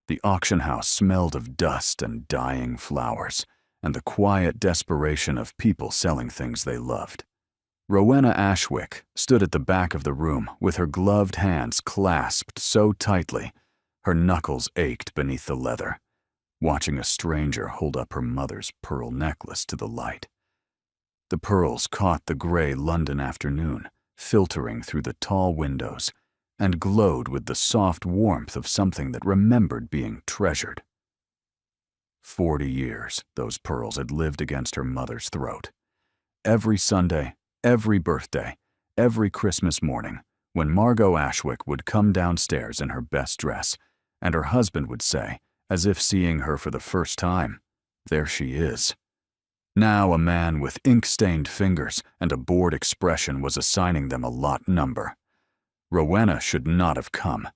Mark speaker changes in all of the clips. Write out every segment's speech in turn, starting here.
Speaker 1: The auction house smelled of dust and dying flowers, and the quiet desperation of people selling things they loved. Rowena Ashwick stood at the back of the room with her gloved hands clasped so tightly her knuckles ached beneath the leather, watching a stranger hold up her mother's pearl necklace to the light. The pearls caught the gray London afternoon, filtering through the tall windows, and glowed with the soft warmth of something that remembered being treasured. 40 years those pearls had lived against her mother's throat. Every Sunday, every birthday, every Christmas morning, when Margot Ashwick would come downstairs in her best dress, and her husband would say, as if seeing her for the first time, "There she is." Now a man with ink-stained fingers and a bored expression was assigning them a lot number. Rowena should not have come.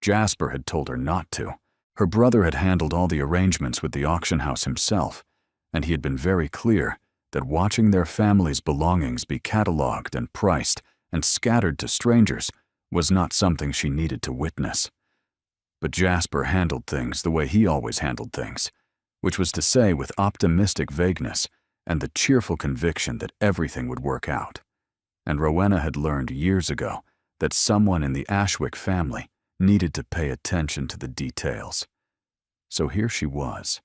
Speaker 1: Jasper had told her not to. Her brother had handled all the arrangements with the auction house himself, and he had been very clear that watching their family's belongings be catalogued and priced and scattered to strangers was not something she needed to witness. But Jasper handled things the way he always handled things, which was to say with optimistic vagueness and the cheerful conviction that everything would work out. And Rowena had learned years ago that someone in the Ashwick family needed to pay attention to the details. So here she was,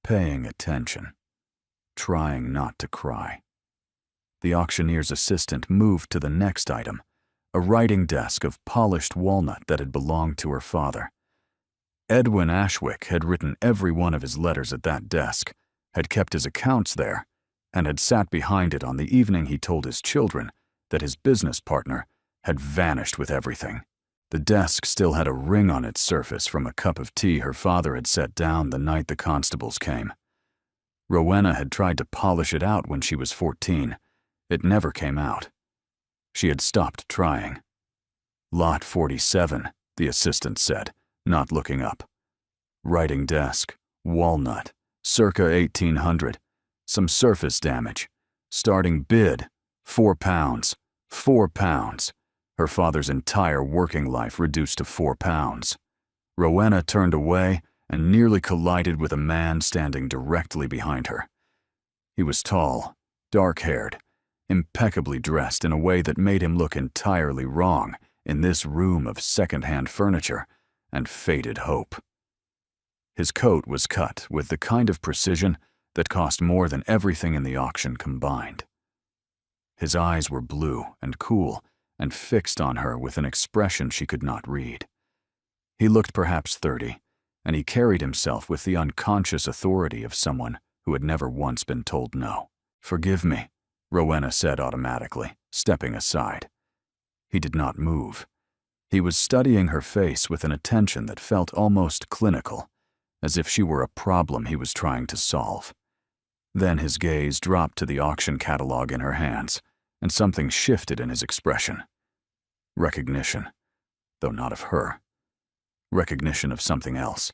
Speaker 1: paying attention, trying not to cry. The auctioneer's assistant moved to the next item, a writing desk of polished walnut that had belonged to her father. Edwin Ashwick had written every one of his letters at that desk, had kept his accounts there, and had sat behind it on the evening he told his children that his business partner had vanished with everything. The desk still had a ring on its surface from a cup of tea her father had set down the night the constables came. Rowena had tried to polish it out when she was 14. It never came out. She had stopped trying. "Lot 47, the assistant said, not looking up. "Writing desk, walnut, circa 1800, some surface damage. Starting bid, £4. £4. Her father's entire working life reduced to £4. Rowena turned away and nearly collided with a man standing directly behind her. He was tall, dark-haired, impeccably dressed in a way that made him look entirely wrong in this room of second-hand furniture and faded hope. His coat was cut with the kind of precision that cost more than everything in the auction combined. His eyes were blue and cool and fixed on her with an expression she could not read. He looked perhaps 30, and he carried himself with the unconscious authority of someone who had never once been told no. "Forgive me," Rowena said automatically, stepping aside. He did not move. He was studying her face with an attention that felt almost clinical, as if she were a problem he was trying to solve. Then his gaze dropped to the auction catalog in her hands, and something shifted in his expression. Recognition, though not of her. Recognition of something else.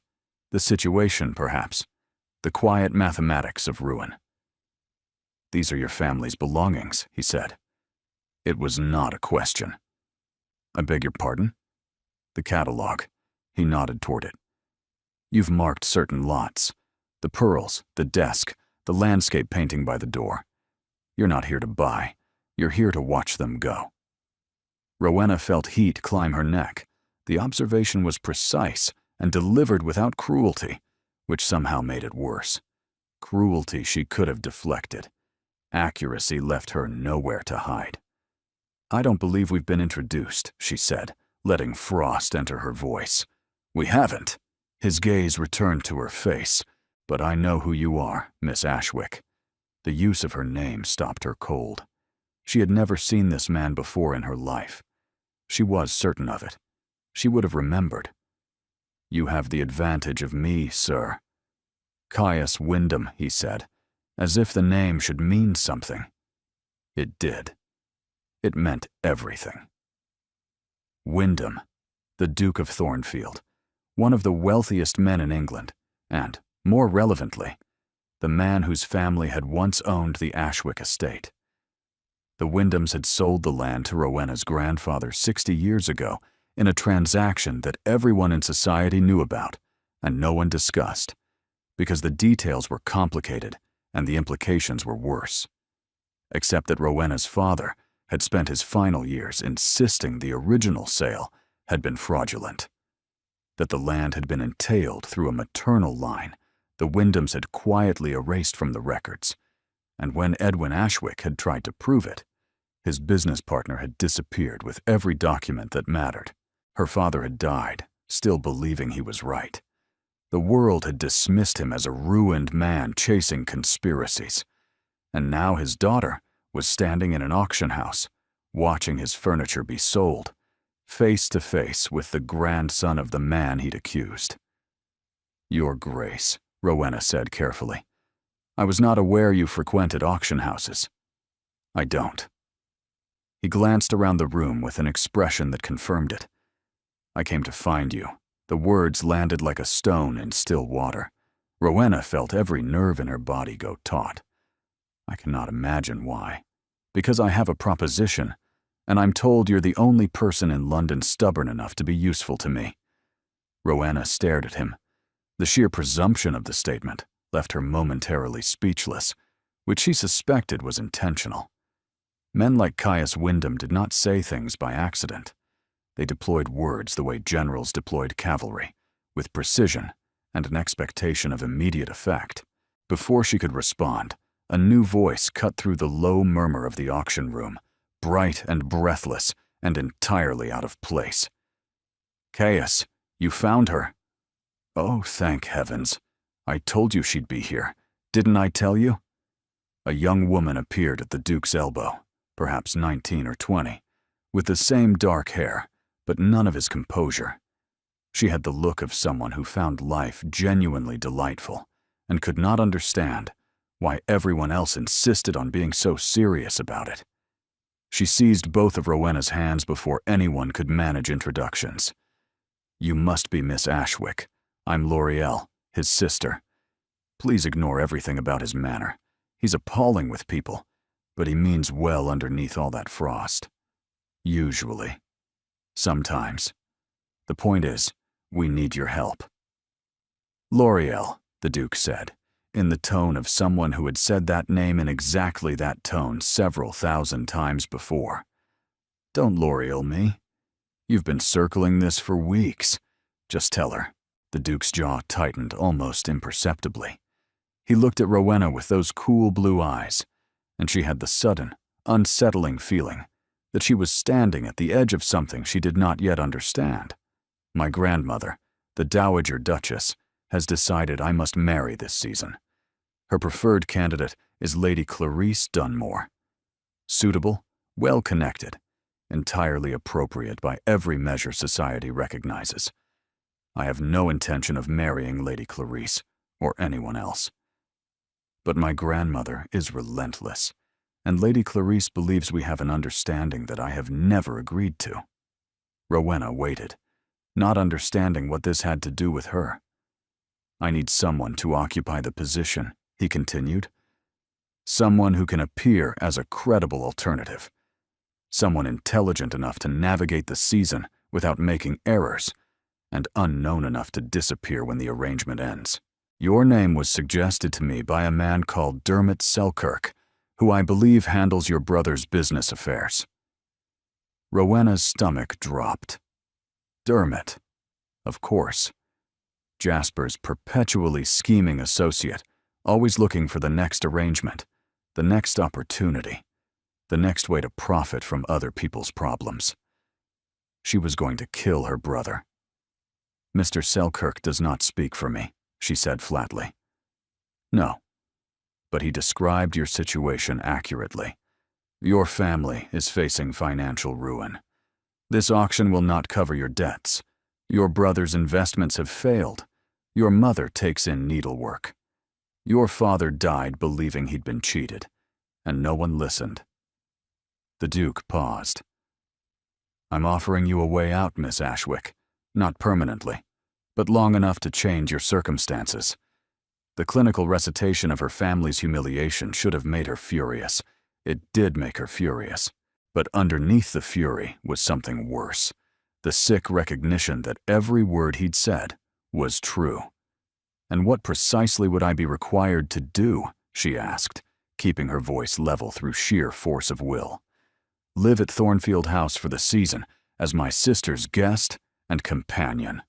Speaker 1: The situation, perhaps. The quiet mathematics of ruin. "These are your family's belongings," he said. It was not a question. "I beg your pardon?" "The catalog." He nodded toward it. "You've marked certain lots. The pearls, the desk, the landscape painting by the door. You're not here to buy. You're here to watch them go." Rowena felt heat climb her neck. The observation was precise and delivered without cruelty, which somehow made it worse. Cruelty she could have deflected. Accuracy left her nowhere to hide. "I don't believe we've been introduced," she said, letting frost enter her voice. "We haven't." His gaze returned to her face. "But I know who you are, Miss Ashwick." The use of her name stopped her cold. She had never seen this man before in her life. She was certain of it. She would have remembered. "You have the advantage of me, sir." "Caius Wyndham," he said, as if the name should mean something. It did. It meant everything. Wyndham, the Duke of Thornfield, one of the wealthiest men in England, and, more relevantly, the man whose family had once owned the Ashwick estate. The Wyndhams had sold the land to Rowena's grandfather 60 years ago in a transaction that everyone in society knew about and no one discussed, because the details were complicated and the implications were worse. Except that Rowena's father had spent his final years insisting the original sale had been fraudulent, that the land had been entailed through a maternal line the Wyndhams had quietly erased from the records, and when Edwin Ashwick had tried to prove it, his business partner had disappeared with every document that mattered. Her father had died, still believing he was right. The world had dismissed him as a ruined man chasing conspiracies, and now his daughter was standing in an auction house, watching his furniture be sold, face to face with the grandson of the man he'd accused. "Your Grace," Rowena said carefully, "I was not aware you frequented auction houses." "I don't." He glanced around the room with an expression that confirmed it. "I came to find you." The words landed like a stone in still water. Rowena felt every nerve in her body go taut. "I cannot imagine why. Because I have a proposition, and I'm told you're the only person in London stubborn enough to be useful to me." Rowena stared at him. The sheer presumption of the statement left her momentarily speechless, which she suspected was intentional. Men like Caius Wyndham did not say things by accident. They deployed words the way generals deployed cavalry, with precision and an expectation of immediate effect. Before she could respond, a new voice cut through the low murmur of the auction room, bright and breathless and entirely out of place. "Caius, you found her." "Oh, thank heavens. I told you she'd be here. Didn't I tell you?" A young woman appeared at the Duke's elbow, perhaps 19 or 20, with the same dark hair, but none of his composure. She had the look of someone who found life genuinely delightful and could not understand why everyone else insisted on being so serious about it. She seized both of Rowena's hands before anyone could manage introductions. "You must be Miss Ashwick. I'm L'Oreal, his sister. Please ignore everything about his manner. He's appalling with people, but he means well underneath all that frost. Usually. Sometimes. The point is, we need your help." "L'Oreal," the Duke said, in the tone of someone who had said that name in exactly that tone several thousand times before. "Don't L'Oreal me. You've been circling this for weeks. Just tell her." The Duke's jaw tightened almost imperceptibly. He looked at Rowena with those cool blue eyes, and she had the sudden, unsettling feeling that she was standing at the edge of something she did not yet understand. "My grandmother, the Dowager Duchess, has decided I must marry this season. Her preferred candidate is Lady Clarice Dunmore. Suitable, well-connected, entirely appropriate by every measure society recognizes. I have no intention of marrying Lady Clarice or anyone else. But my grandmother is relentless, and Lady Clarice believes we have an understanding that I have never agreed to." Rowena waited, not understanding what this had to do with her. "I need someone to occupy the position," he continued. "Someone who can appear as a credible alternative. Someone intelligent enough to navigate the season without making errors, and unknown enough to disappear when the arrangement ends. Your name was suggested to me by a man called Dermot Selkirk, who I believe handles your brother's business affairs." Rowena's stomach dropped. Dermot. Of course. Jasper's perpetually scheming associate, always looking for the next arrangement, the next opportunity, the next way to profit from other people's problems. She was going to kill her brother. "Mr. Selkirk does not speak for me," she said flatly. "No. But he described your situation accurately. Your family is facing financial ruin. This auction will not cover your debts. Your brother's investments have failed. Your mother takes in needlework. Your father died believing he'd been cheated, and no one listened." The Duke paused. "I'm offering you a way out, Miss Ashwick. Not permanently, but long enough to change your circumstances." The clinical recitation of her family's humiliation should have made her furious. It did make her furious. But underneath the fury was something worse. The sick recognition that every word he'd said was true. And what precisely would I be required to do, she asked, keeping her voice level through sheer force of will. Live at Thornfield House for the season as my sister's guest and companion.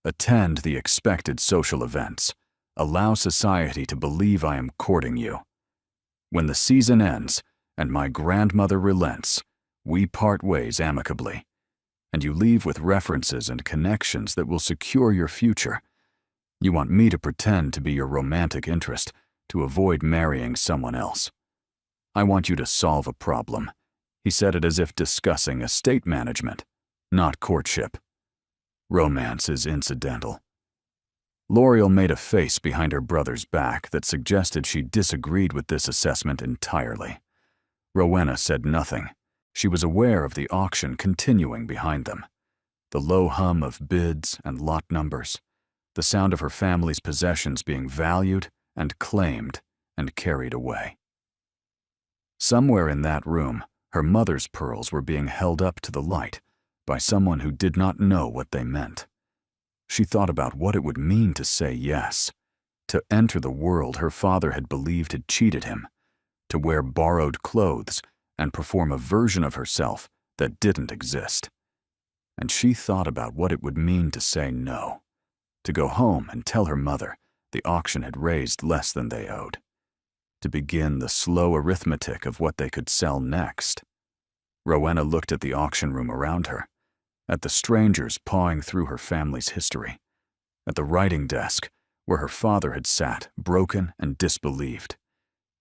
Speaker 1: Attend the expected social events. Allow society to believe I am courting you. When the season ends and my grandmother relents, we part ways amicably, and you leave with references and connections that will secure your future. You want me to pretend to be your romantic interest to avoid marrying someone else. I want you to solve a problem. He said it as if discussing estate management, not courtship. Romance is incidental. L'Oreal made a face behind her brother's back that suggested she disagreed with this assessment entirely. Rowena said nothing. She was aware of the auction continuing behind them. The low hum of bids and lot numbers. The sound of her family's possessions being valued and claimed and carried away. Somewhere in that room, her mother's pearls were being held up to the light by someone who did not know what they meant. She thought about what it would mean to say yes, to enter the world her father had believed had cheated him, to wear borrowed clothes and perform a version of herself that didn't exist. And she thought about what it would mean to say no, to go home and tell her mother the auction had raised less than they owed, to begin the slow arithmetic of what they could sell next. Rowena looked at the auction room around her, at the strangers pawing through her family's history, at the writing desk where her father had sat, broken and disbelieved.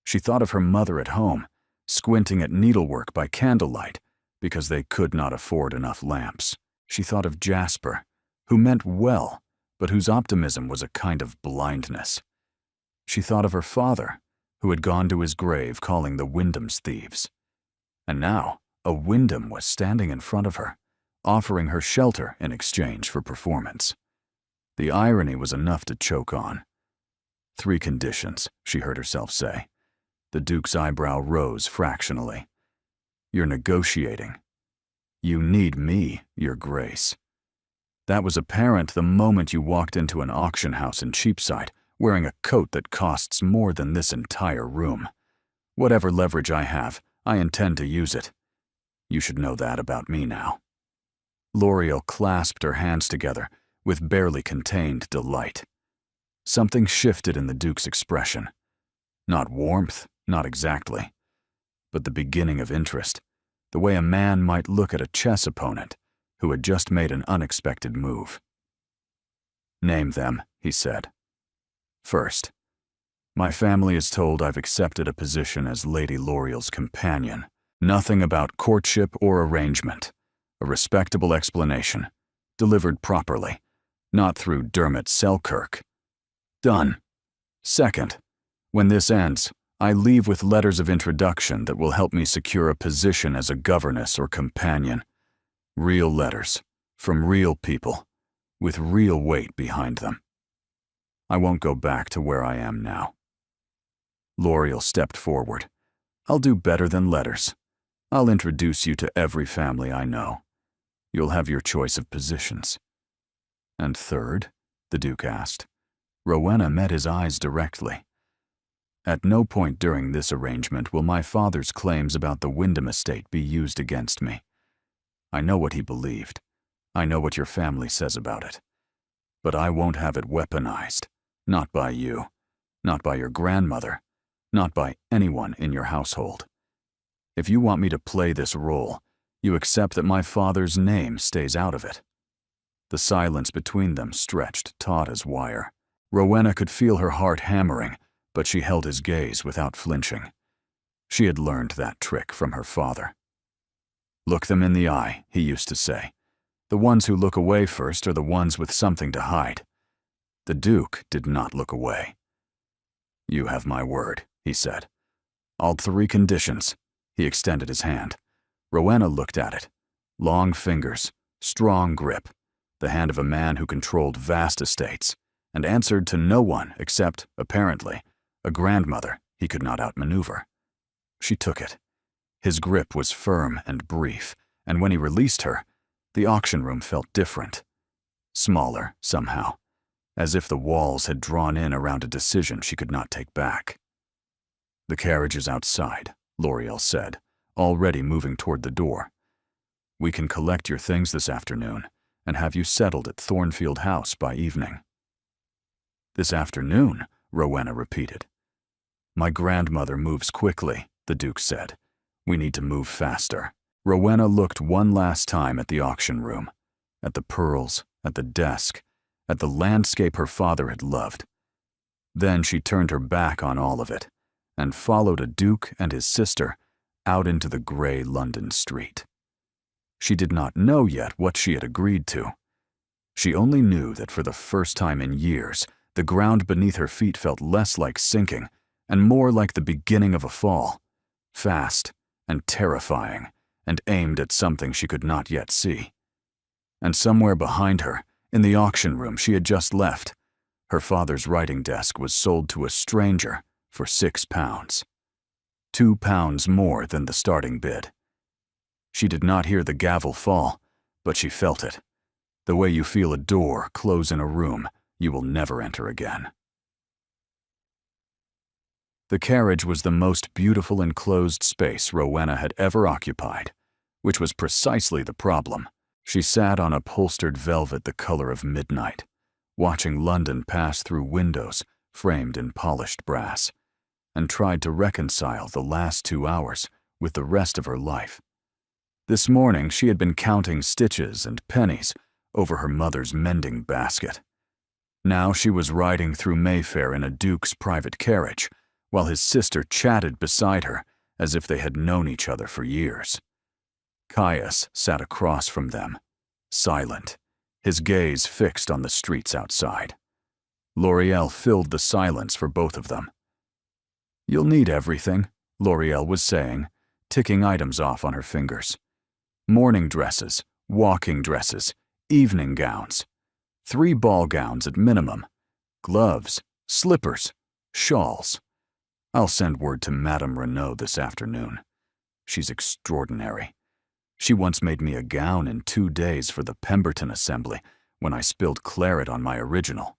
Speaker 1: She thought of her mother at home, squinting at needlework by candlelight because they could not afford enough lamps. She thought of Jasper, who meant well, but whose optimism was a kind of blindness. She thought of her father, who had gone to his grave calling the Wyndham's thieves. And now, a Wyndham was standing in front of her, offering her shelter in exchange for performance. The irony was enough to choke on. 3 conditions, she heard herself say. The Duke's eyebrow rose fractionally. You're negotiating. You need me, Your Grace. That was apparent the moment you walked into an auction house in Cheapside, wearing a coat that costs more than this entire room. Whatever leverage I have, I intend to use it. You should know that about me now. L'Oreal clasped her hands together with barely contained delight. Something shifted in the Duke's expression. Not warmth, not exactly, but the beginning of interest, the way a man might look at a chess opponent who had just made an unexpected move. Name them, he said. First, my family is told I've accepted a position as Lady L'Oreal's companion. Nothing about courtship or arrangement. A respectable explanation, delivered properly, not through Dermot Selkirk. Done. Second, when this ends, I leave with letters of introduction that will help me secure a position as a governess or companion. Real letters, from real people, with real weight behind them. I won't go back to where I am now. L'Oreal stepped forward. I'll do better than letters. I'll introduce you to every family I know. You'll have your choice of positions. And third, the Duke asked. Rowena met his eyes directly. At no point during this arrangement will my father's claims about the Wyndham estate be used against me. I know what he believed. I know what your family says about it. But I won't have it weaponized. Not by you. Not by your grandmother. Not by anyone in your household. If you want me to play this role, you accept that my father's name stays out of it. The silence between them stretched taut as wire. Rowena could feel her heart hammering, but she held his gaze without flinching. She had learned that trick from her father. Look them in the eye, he used to say. The ones who look away first are the ones with something to hide. The Duke did not look away. You have my word, he said. All 3 conditions. He extended his hand. Rowena looked at it. Long fingers, strong grip, the hand of a man who controlled vast estates, and answered to no one except, apparently, a grandmother he could not outmaneuver. She took it. His grip was firm and brief, and when he released her, the auction room felt different. Smaller, somehow, as if the walls had drawn in around a decision she could not take back. "The carriage is outside," L'Oreal said, already moving toward the door. "We can collect your things this afternoon and have you settled at Thornfield House by evening." "This afternoon," Rowena repeated. "My grandmother moves quickly," the Duke said. "We need to move faster." Rowena looked one last time at the auction room, at the pearls, at the desk, at the landscape her father had loved. Then she turned her back on all of it and followed a Duke and his sister out into the gray London street. She did not know yet what she had agreed to. She only knew that for the first time in years, the ground beneath her feet felt less like sinking and more like the beginning of a fall, fast and terrifying, and aimed at something she could not yet see. And somewhere behind her, in the auction room she had just left, her father's writing desk was sold to a stranger for £6, £2 more than the starting bid. She did not hear the gavel fall, but she felt it, the way you feel a door close in a room you will never enter again. The carriage was the most beautiful enclosed space Rowena had ever occupied, which was precisely the problem. She sat on upholstered velvet the color of midnight, watching London pass through windows framed in polished brass, and tried to reconcile the last 2 hours with the rest of her life. This morning she had been counting stitches and pennies over her mother's mending basket. Now she was riding through Mayfair in a Duke's private carriage, while his sister chatted beside her as if they had known each other for years. Caius sat across from them, silent, his gaze fixed on the streets outside. L'Oreal filled the silence for both of them. "You'll need everything," L'Oreal was saying, ticking items off on her fingers. "Morning dresses, walking dresses, evening gowns, 3 ball gowns at minimum, gloves, slippers, shawls. I'll send word to Madame Renaud this afternoon. She's extraordinary. She once made me a gown in 2 days for the Pemberton Assembly when I spilled claret on my original."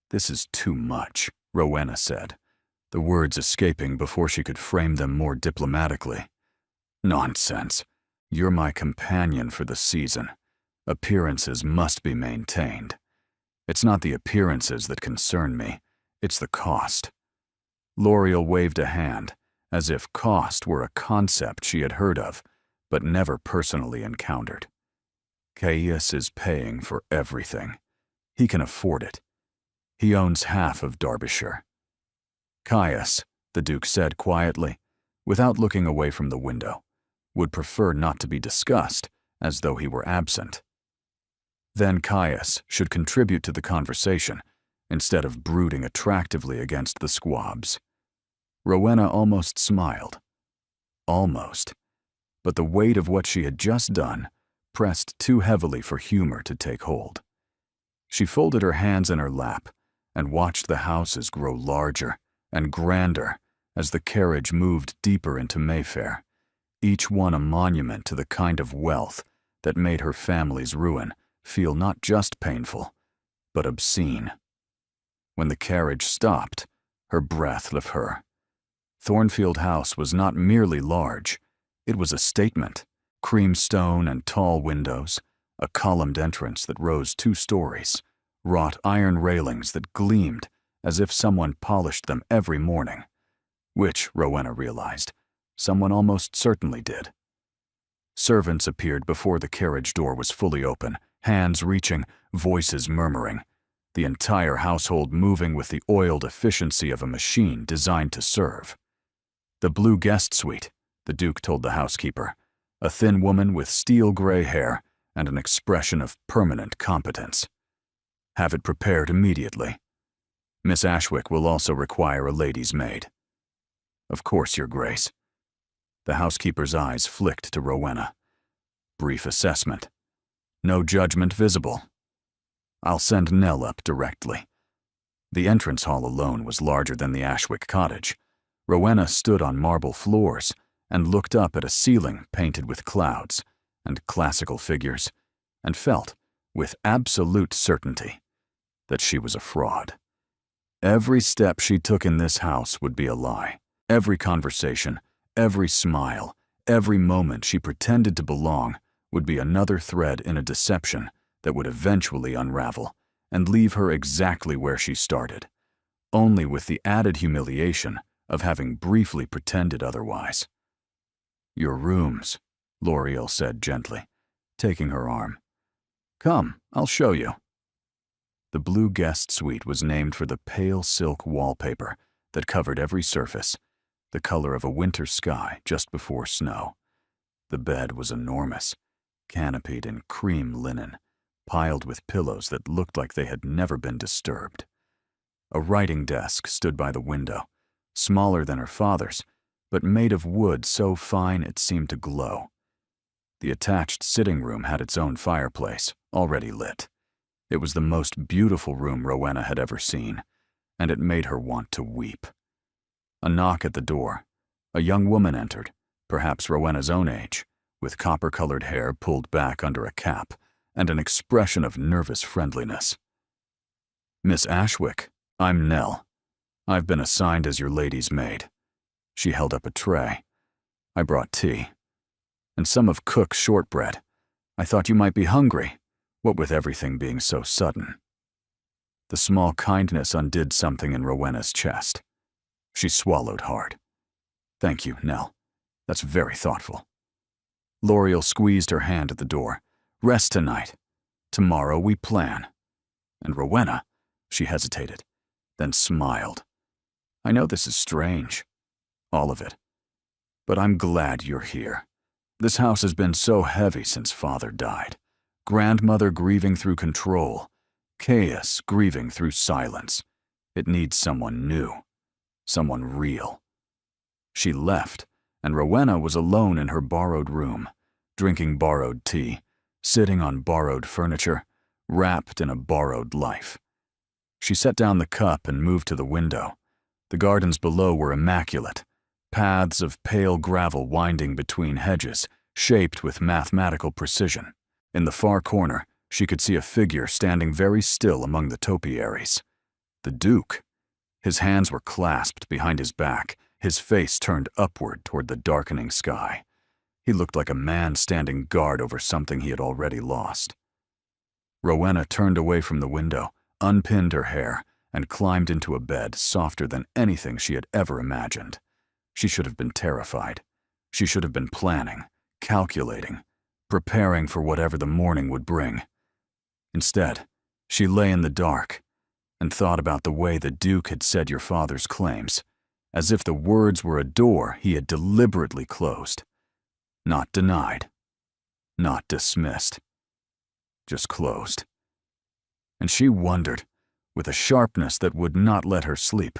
Speaker 1: "This is too much," Rowena said, the words escaping before she could frame them more diplomatically. "Nonsense. You're my companion for the season. Appearances must be maintained. It's not the appearances that concern me, it's the cost." L'Oreal waved a hand, as if cost were a concept she had heard of, but never personally encountered. "Caius is paying for everything. He can afford it. He owns half of Derbyshire." Caius, the Duke said quietly, without looking away from the window, would prefer not to be discussed, as though he were absent. Then Caius should contribute to the conversation, instead of brooding attractively against the squabs. Rowena almost smiled. Almost. But the weight of what she had just done pressed too heavily for humor to take hold. She folded her hands in her lap and watched the houses grow larger and grander as the carriage moved deeper into Mayfair, each one a monument to the kind of wealth that made her family's ruin feel not just painful, but obscene. When the carriage stopped, her breath left her. Thornfield House was not merely large, it was a statement. Cream stone and tall windows, a columned entrance that rose 2 stories, wrought iron railings that gleamed as if someone polished them every morning, which, Rowena realized, someone almost certainly did. Servants appeared before the carriage door was fully open, hands reaching, voices murmuring, the entire household moving with the oiled efficiency of a machine designed to serve. "The blue guest suite," the Duke told the housekeeper, a thin woman with steel-gray hair and an expression of permanent competence. "Have it prepared immediately. Miss Ashwick will also require a lady's maid." "Of course, Your Grace." The housekeeper's eyes flicked to Rowena. Brief assessment. No judgment visible. "I'll send Nell up directly." The entrance hall alone was larger than the Ashwick cottage. Rowena stood on marble floors and looked up at a ceiling painted with clouds and classical figures, and felt, with absolute certainty, that she was a fraud. Every step she took in this house would be a lie. Every conversation, every smile, every moment she pretended to belong would be another thread in a deception that would eventually unravel and leave her exactly where she started, only with the added humiliation of having briefly pretended otherwise. "Your rooms," L'Oreal said gently, taking her arm. "Come, I'll show you." The blue guest suite was named for the pale silk wallpaper that covered every surface, the color of a winter sky just before snow. The bed was enormous, canopied in cream linen, piled with pillows that looked like they had never been disturbed. A writing desk stood by the window, smaller than her father's, but made of wood so fine it seemed to glow. The attached sitting room had its own fireplace, already lit. It was the most beautiful room Rowena had ever seen, and it made her want to weep. A knock at the door. A young woman entered, perhaps Rowena's own age, with copper-colored hair pulled back under a cap and an expression of nervous friendliness. "Miss Ashwick, I'm Nell. I've been assigned as your lady's maid." She held up a tray. "I brought tea. And some of Cook's shortbread. I thought you might be hungry, what with everything being so sudden." The small kindness undid something in Rowena's chest. She swallowed hard. "Thank you, Nell. That's very thoughtful." L'Oreal squeezed her hand at the door. "Rest tonight. Tomorrow we plan." And Rowena, she hesitated, then smiled. "I know this is strange, all of it, but I'm glad you're here. This house has been so heavy since Father died. Grandmother grieving through control, chaos grieving through silence. It needs someone new, someone real." She left, and Rowena was alone in her borrowed room, drinking borrowed tea, sitting on borrowed furniture, wrapped in a borrowed life. She set down the cup and moved to the window. The gardens below were immaculate, paths of pale gravel winding between hedges, shaped with mathematical precision. In the far corner, she could see a figure standing very still among the topiaries. The Duke. His hands were clasped behind his back, his face turned upward toward the darkening sky. He looked like a man standing guard over something he had already lost. Rowena turned away from the window, unpinned her hair, and climbed into a bed softer than anything she had ever imagined. She should have been terrified. She should have been planning, calculating, preparing for whatever the morning would bring. Instead, she lay in the dark and thought about the way the Duke had said your father's claims, as if the words were a door he had deliberately closed. Not denied, not dismissed, just closed. And she wondered, with a sharpness that would not let her sleep,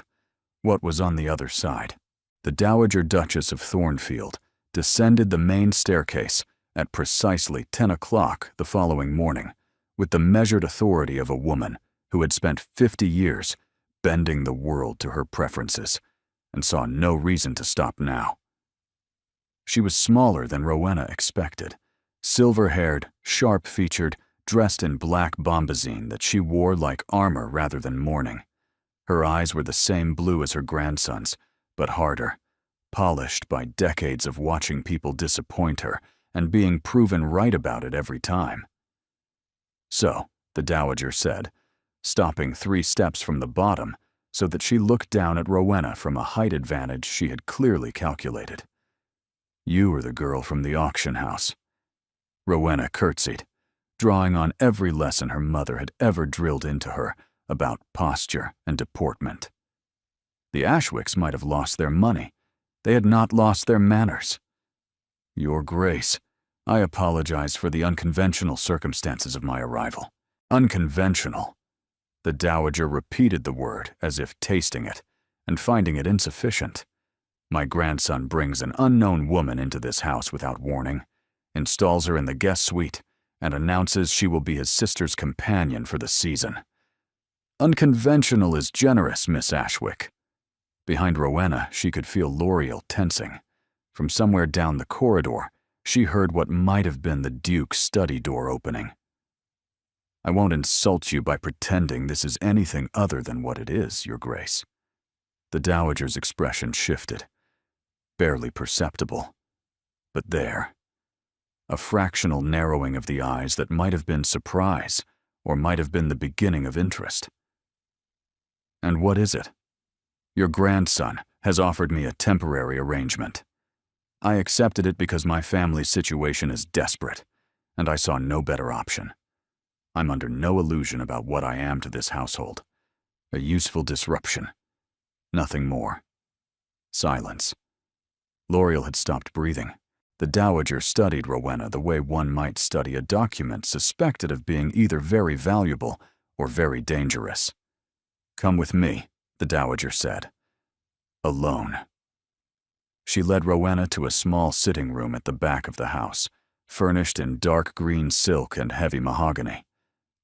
Speaker 1: what was on the other side. The Dowager Duchess of Thornfield descended the main staircase at precisely 10 o'clock the following morning, with the measured authority of a woman who had spent 50 years bending the world to her preferences and saw no reason to stop now. She was smaller than Rowena expected, silver-haired, sharp-featured, dressed in black bombazine that she wore like armor rather than mourning. Her eyes were the same blue as her grandson's, but harder, polished by decades of watching people disappoint her and being proven right about it every time. "So," the Dowager said, stopping 3 steps from the bottom so that she looked down at Rowena from a height advantage she had clearly calculated. "You are the girl from the auction house." Rowena curtsied, drawing on every lesson her mother had ever drilled into her about posture and deportment. The Ashwicks might have lost their money. They had not lost their manners. "Your Grace, I apologize for the unconventional circumstances of my arrival." Unconventional. The Dowager repeated the word as if tasting it and finding it insufficient. "My grandson brings an unknown woman into this house without warning, installs her in the guest suite, and announces she will be his sister's companion for the season. Unconventional is generous, Miss Ashwick." Behind Rowena, she could feel L'Oreal tensing. From somewhere down the corridor, she heard what might have been the Duke's study door opening. I won't insult you by pretending this is anything other than what it is, Your Grace." The Dowager's expression shifted, barely perceptible, but there. A fractional narrowing of the eyes that might have been surprise or might have been the beginning of interest. "And what is it?" "Your grandson has offered me a temporary arrangement. I accepted it because my family's situation is desperate, and I saw no better option. I'm under no illusion about what I am to this household. A useful disruption. Nothing more." Silence. L'Oreal had stopped breathing. The Dowager studied Rowena the way one might study a document suspected of being either very valuable or very dangerous. "Come with me," the Dowager said. "Alone." She led Rowena to a small sitting room at the back of the house, furnished in dark green silk and heavy mahogany.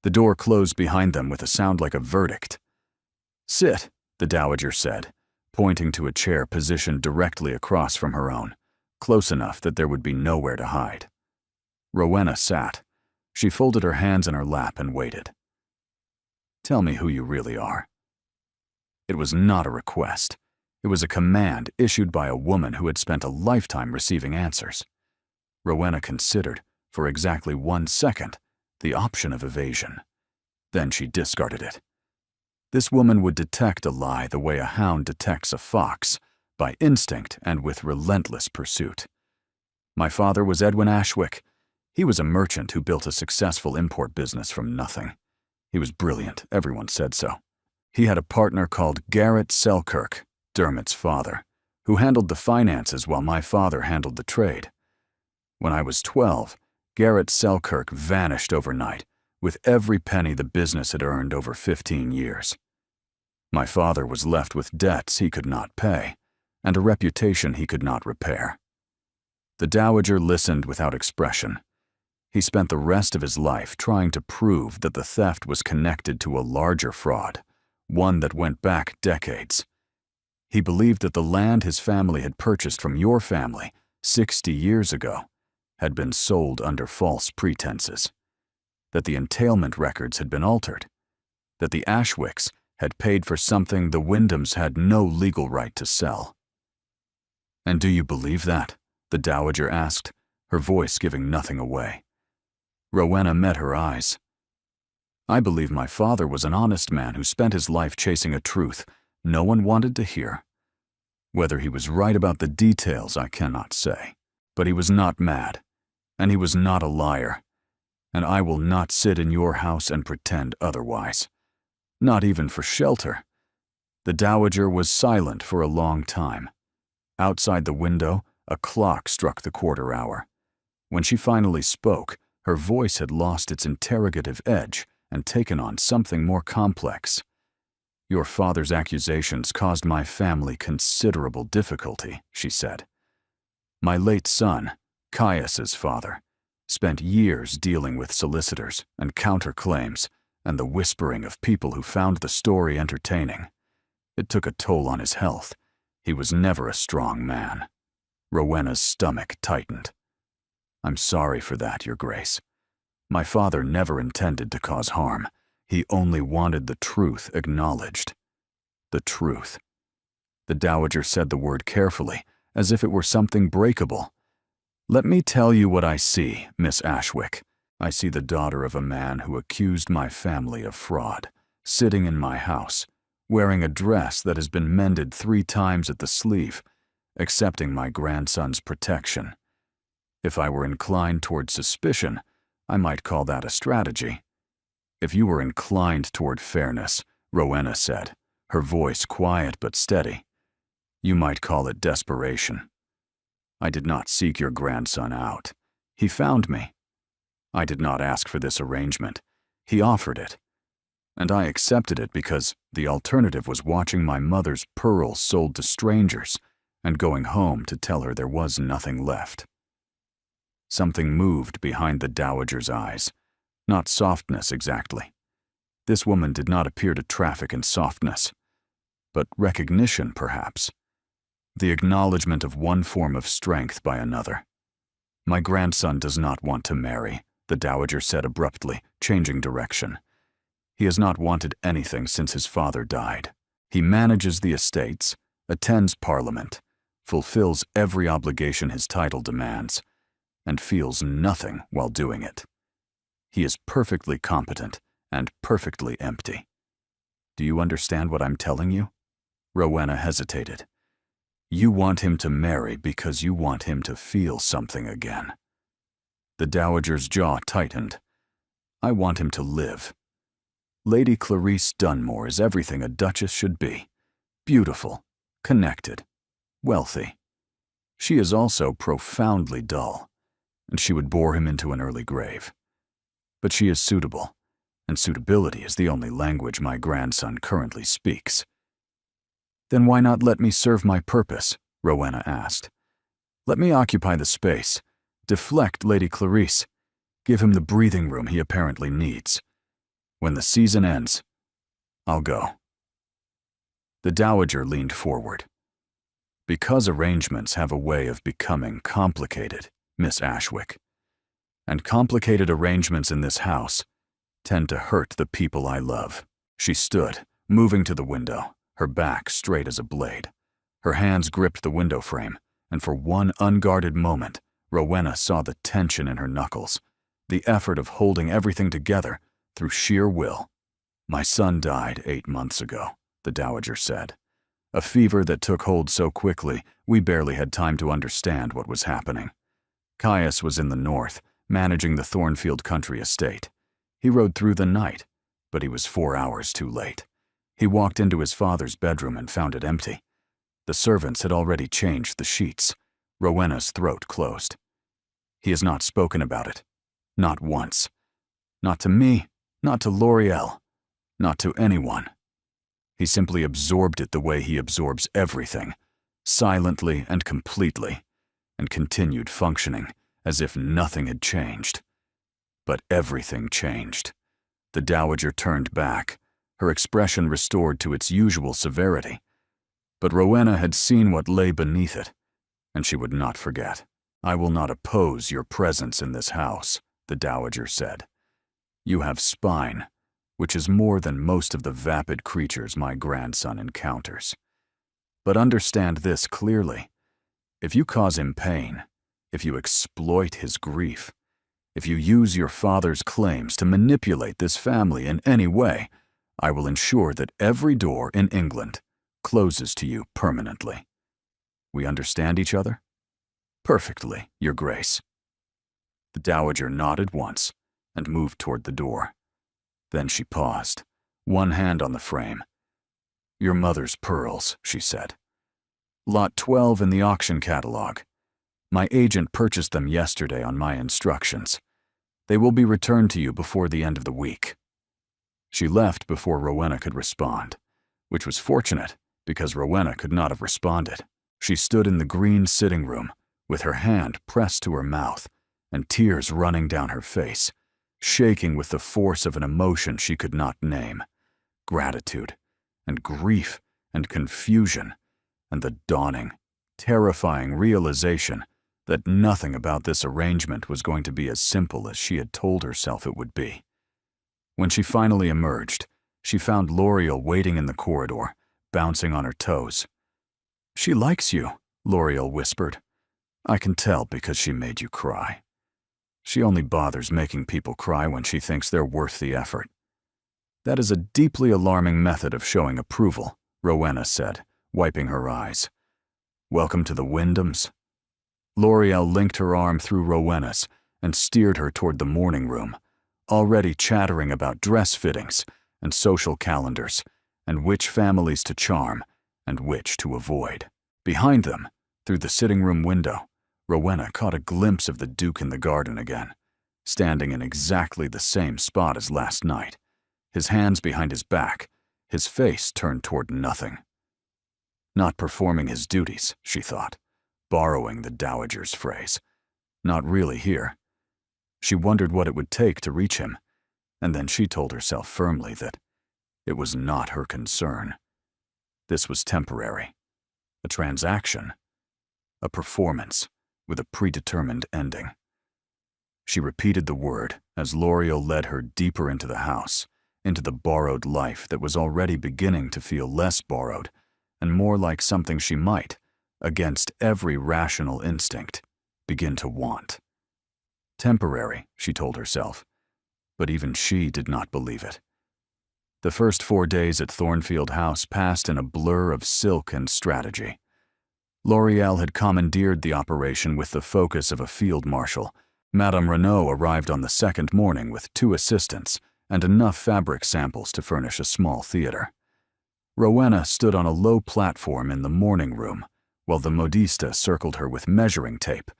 Speaker 1: The door closed behind them with a sound like a verdict. "Sit," the Dowager said, pointing to a chair positioned directly across from her own, close enough that there would be nowhere to hide. Rowena sat. She folded her hands in her lap and waited. "Tell me who you really are." It was not a request. It was a command issued by a woman who had spent a lifetime receiving answers. Rowena considered, for exactly 1 second, the option of evasion. Then she discarded it. This woman would detect a lie the way a hound detects a fox, by instinct and with relentless pursuit. "My father was Edwin Ashwick. He was a merchant who built a successful import business from nothing. He was brilliant, everyone said so. He had a partner called Garrett Selkirk, Dermot's father, who handled the finances while my father handled the trade. When I was 12, Garrett Selkirk vanished overnight, with every penny the business had earned over 15 years. My father was left with debts he could not pay, and a reputation he could not repair." The Dowager listened without expression. He spent the rest of his life trying to prove that the theft was connected to a larger fraud, one that went back decades. He believed that the land his family had purchased from your family 60 years ago had been sold under false pretenses, that the entailment records had been altered, that the Ashwicks had paid for something the Wyndhams had no legal right to sell. "And do you believe that?" the Dowager asked, her voice giving nothing away. Rowena met her eyes. "I believe my father was an honest man who spent his life chasing a truth no one wanted to hear. Whether he was right about the details, I cannot say. But he was not mad, and he was not a liar, and I will not sit in your house and pretend otherwise. Not even for shelter." The Dowager was silent for a long time. Outside the window, a clock struck the quarter hour. When she finally spoke, her voice had lost its interrogative edge and taken on something more complex. "Your father's accusations caused my family considerable difficulty," she said. "My late son, Caius's father, spent years dealing with solicitors and counterclaims and the whispering of people who found the story entertaining. It took a toll on his health. He was never a strong man." Rowena's stomach tightened. "I'm sorry for that, Your Grace. My father never intended to cause harm. He only wanted the truth acknowledged." The truth. The Dowager said the word carefully, as if it were something breakable. "Let me tell you what I see, Miss Ashwick. I see the daughter of a man who accused my family of fraud, sitting in my house, wearing a dress that has been mended 3 times at the sleeve, accepting my grandson's protection. If I were inclined toward suspicion, I might call that a strategy. If you were inclined toward fairness," Rowena said, her voice quiet but steady, "you might call it desperation. I did not seek your grandson out. He found me. I did not ask for this arrangement. He offered it. And I accepted it because the alternative was watching my mother's pearls sold to strangers and going home to tell her there was nothing left." Something moved behind the Dowager's eyes. Not softness exactly. This woman did not appear to traffic in softness. But recognition, perhaps. The acknowledgement of one form of strength by another. "My grandson does not want to marry," the Dowager said abruptly, changing direction. He has not wanted anything since his father died. He manages the estates, attends Parliament, fulfills every obligation his title demands, and feels nothing while doing it. He is perfectly competent and perfectly empty. Do you understand what I'm telling you? Rowena hesitated. You want him to marry because you want him to feel something again. The Dowager's jaw tightened. I want him to live. Lady Clarice Dunmore is everything a duchess should be. Beautiful, connected, wealthy. She is also profoundly dull, and she would bore him into an early grave. But she is suitable, and suitability is the only language my grandson currently speaks. Then why not let me serve my purpose? Rowena asked. Let me occupy the space, deflect Lady Clarice, give him the breathing room he apparently needs. When the season ends, I'll go. The Dowager leaned forward. Because arrangements have a way of becoming complicated, Miss Ashwick, and complicated arrangements in this house tend to hurt the people I love. She stood, moving to the window, her back straight as a blade. Her hands gripped the window frame, and for one unguarded moment, Rowena saw the tension in her knuckles, the effort of holding everything together through sheer will. My son died 8 months ago, the Dowager said. A fever that took hold so quickly, we barely had time to understand what was happening. Caius was in the north, managing the Thornfield country estate. He rode through the night, but he was 4 hours too late. He walked into his father's bedroom and found it empty. The servants had already changed the sheets. Rowena's throat closed. He has not spoken about it. Not once. Not to me, not to L'Oreal, not to anyone. He simply absorbed it the way he absorbs everything, silently and completely, and continued functioning as if nothing had changed. But everything changed. The Dowager turned back, her expression restored to its usual severity. But Rowena had seen what lay beneath it, and she would not forget. I will not oppose your presence in this house, the Dowager said. You have spine, which is more than most of the vapid creatures my grandson encounters. But understand this clearly. If you cause him pain, if you exploit his grief, if you use your father's claims to manipulate this family in any way, I will ensure that every door in England closes to you permanently. We understand each other? Perfectly, Your Grace. The Dowager nodded once and moved toward the door. Then she paused, one hand on the frame. Your mother's pearls, she said. Lot 12 in the auction catalog. My agent purchased them yesterday on my instructions. They will be returned to you before the end of the week. She left before Rowena could respond, which was fortunate because Rowena could not have responded. She stood in the green sitting room with her hand pressed to her mouth and tears running down her face, shaking with the force of an emotion she could not name, gratitude and grief and confusion and the dawning, terrifying realization that nothing about this arrangement was going to be as simple as she had told herself it would be. When she finally emerged, she found L'Oreal waiting in the corridor, bouncing on her toes. She likes you, L'Oreal whispered. I can tell because she made you cry. She only bothers making people cry when she thinks they're worth the effort. That is a deeply alarming method of showing approval, Rowena said, wiping her eyes. Welcome to the Wyndhams. L'Oreal linked her arm through Rowena's and steered her toward the morning room, already chattering about dress fittings and social calendars and which families to charm and which to avoid. Behind them, through the sitting room window, Rowena caught a glimpse of the Duke in the garden again, standing in exactly the same spot as last night, his hands behind his back, his face turned toward nothing. Not performing his duties, she thought, borrowing the Dowager's phrase. Not really here. She wondered what it would take to reach him, and then she told herself firmly that it was not her concern. This was temporary. A transaction. A performance with a predetermined ending. She repeated the word as L'Oreal led her deeper into the house, into the borrowed life that was already beginning to feel less borrowed and more like something she might, against every rational instinct, begin to want. Temporary, she told herself, but even she did not believe it. The first 4 days at Thornfield House passed in a blur of silk and strategy. L'Oreal had commandeered the operation with the focus of a field marshal. Madame Renaud arrived on the second morning with 2 assistants and enough fabric samples to furnish a small theater. Rowena stood on a low platform in the morning room, while the modista circled her with measuring tape,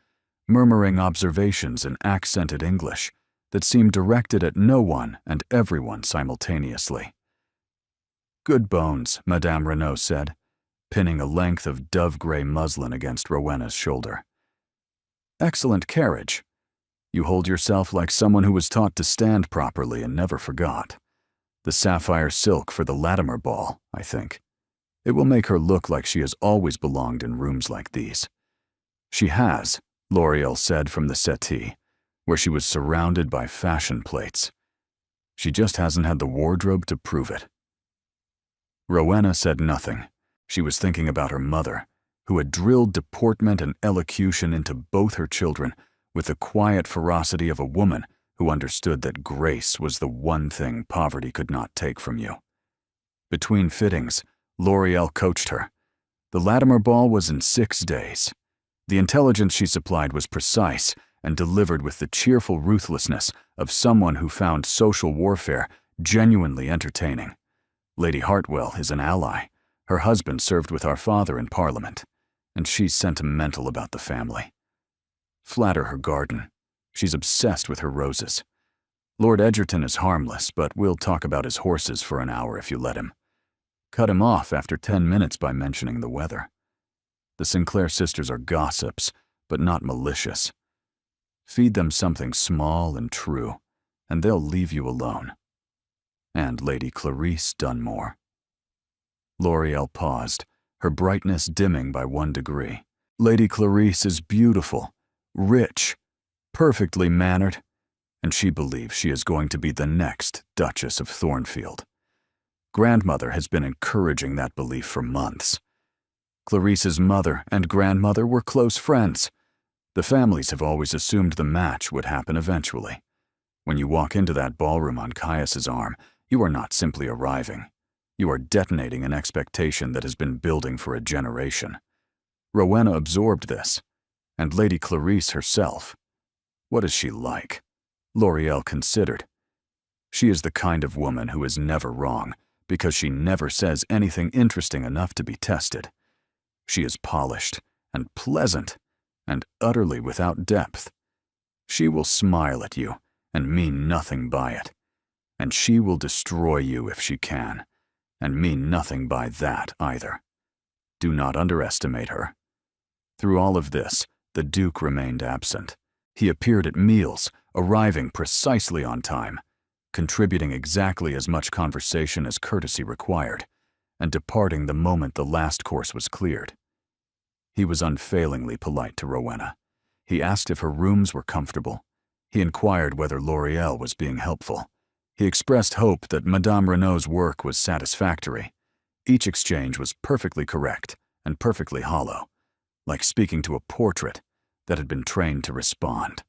Speaker 1: murmuring observations in accented English that seemed directed at no one and everyone simultaneously. "Good bones," Madame Renaud said, pinning a length of dove-gray muslin against Rowena's shoulder. "Excellent carriage. You hold yourself like someone who was taught to stand properly and never forgot. The sapphire silk for the Latimer ball, I think. It will make her look like she has always belonged in rooms like these." "She has," L'Oreal said from the settee, where she was surrounded by fashion plates. "She just hasn't had the wardrobe to prove it." Rowena said nothing. She was thinking about her mother, who had drilled deportment and elocution into both her children with the quiet ferocity of a woman who understood that grace was the one thing poverty could not take from you. Between fittings, L'Oreal coached her. The Latimer ball was in 6 days. The intelligence she supplied was precise and delivered with the cheerful ruthlessness of someone who found social warfare genuinely entertaining. Lady Hartwell is an ally. Her husband served with our father in Parliament, and she's sentimental about the family. Flatter her garden. She's obsessed with her roses. Lord Edgerton is harmless, but we'll talk about his horses for an hour if you let him. Cut him off after 10 minutes by mentioning the weather. The Sinclair sisters are gossips, but not malicious. Feed them something small and true, and they'll leave you alone. And Lady Clarice Dunmore." L'Oreal paused, her brightness dimming by 1 degree. "Lady Clarice is beautiful, rich, perfectly mannered, and she believes she is going to be the next Duchess of Thornfield. Grandmother has been encouraging that belief for months. Clarice's mother and grandmother were close friends. The families have always assumed the match would happen eventually. When you walk into that ballroom on Caius's arm, you are not simply arriving. You are detonating an expectation that has been building for a generation. Rowena absorbed this, and Lady Clarice herself. What is she like?" L'Oreal considered. "She is the kind of woman who is never wrong, because she never says anything interesting enough to be tested. She is polished and pleasant and utterly without depth. She will smile at you and mean nothing by it, and she will destroy you if she can, and mean nothing by that either. Do not underestimate her." Through all of this, the Duke remained absent. He appeared at meals, arriving precisely on time, contributing exactly as much conversation as courtesy required, and departing the moment the last course was cleared. He was unfailingly polite to Rowena. He asked if her rooms were comfortable. He inquired whether L'Oreal was being helpful. He expressed hope that Madame Renaud's work was satisfactory. Each exchange was perfectly correct and perfectly hollow, like speaking to a portrait that had been trained to respond.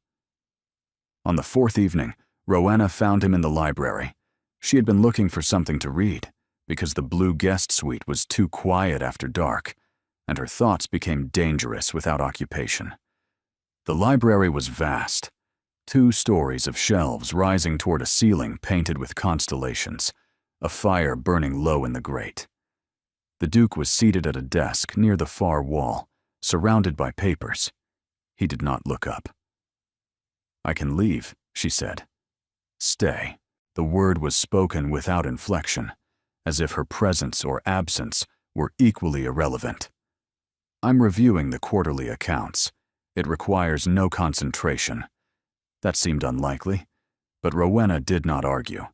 Speaker 1: On the 4th evening, Rowena found him in the library. She had been looking for something to read, because the blue guest suite was too quiet after dark, and her thoughts became dangerous without occupation. The library was vast, 2 stories of shelves rising toward a ceiling painted with constellations, a fire burning low in the grate. The Duke was seated at a desk near the far wall, surrounded by papers. He did not look up. "I can leave," she said. "Stay." The word was spoken without inflection, as if her presence or absence were equally irrelevant. "I'm reviewing the quarterly accounts. It requires no concentration." That seemed unlikely, but Rowena did not argue.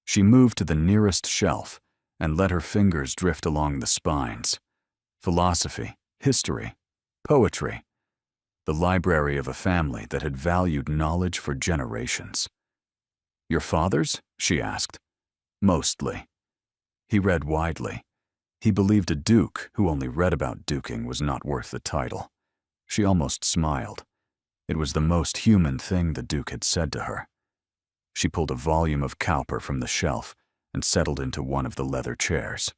Speaker 1: She moved to the nearest shelf and let her fingers drift along the spines. Philosophy, history, poetry. the library of a family that had valued knowledge for generations. "Your father's?" she asked. "Mostly." He read widely. He believed a duke who only read about duking was not worth the title. She almost smiled. It was the most human thing the duke had said to her. She pulled a volume of Cowper from the shelf and settled into one of the leather chairs.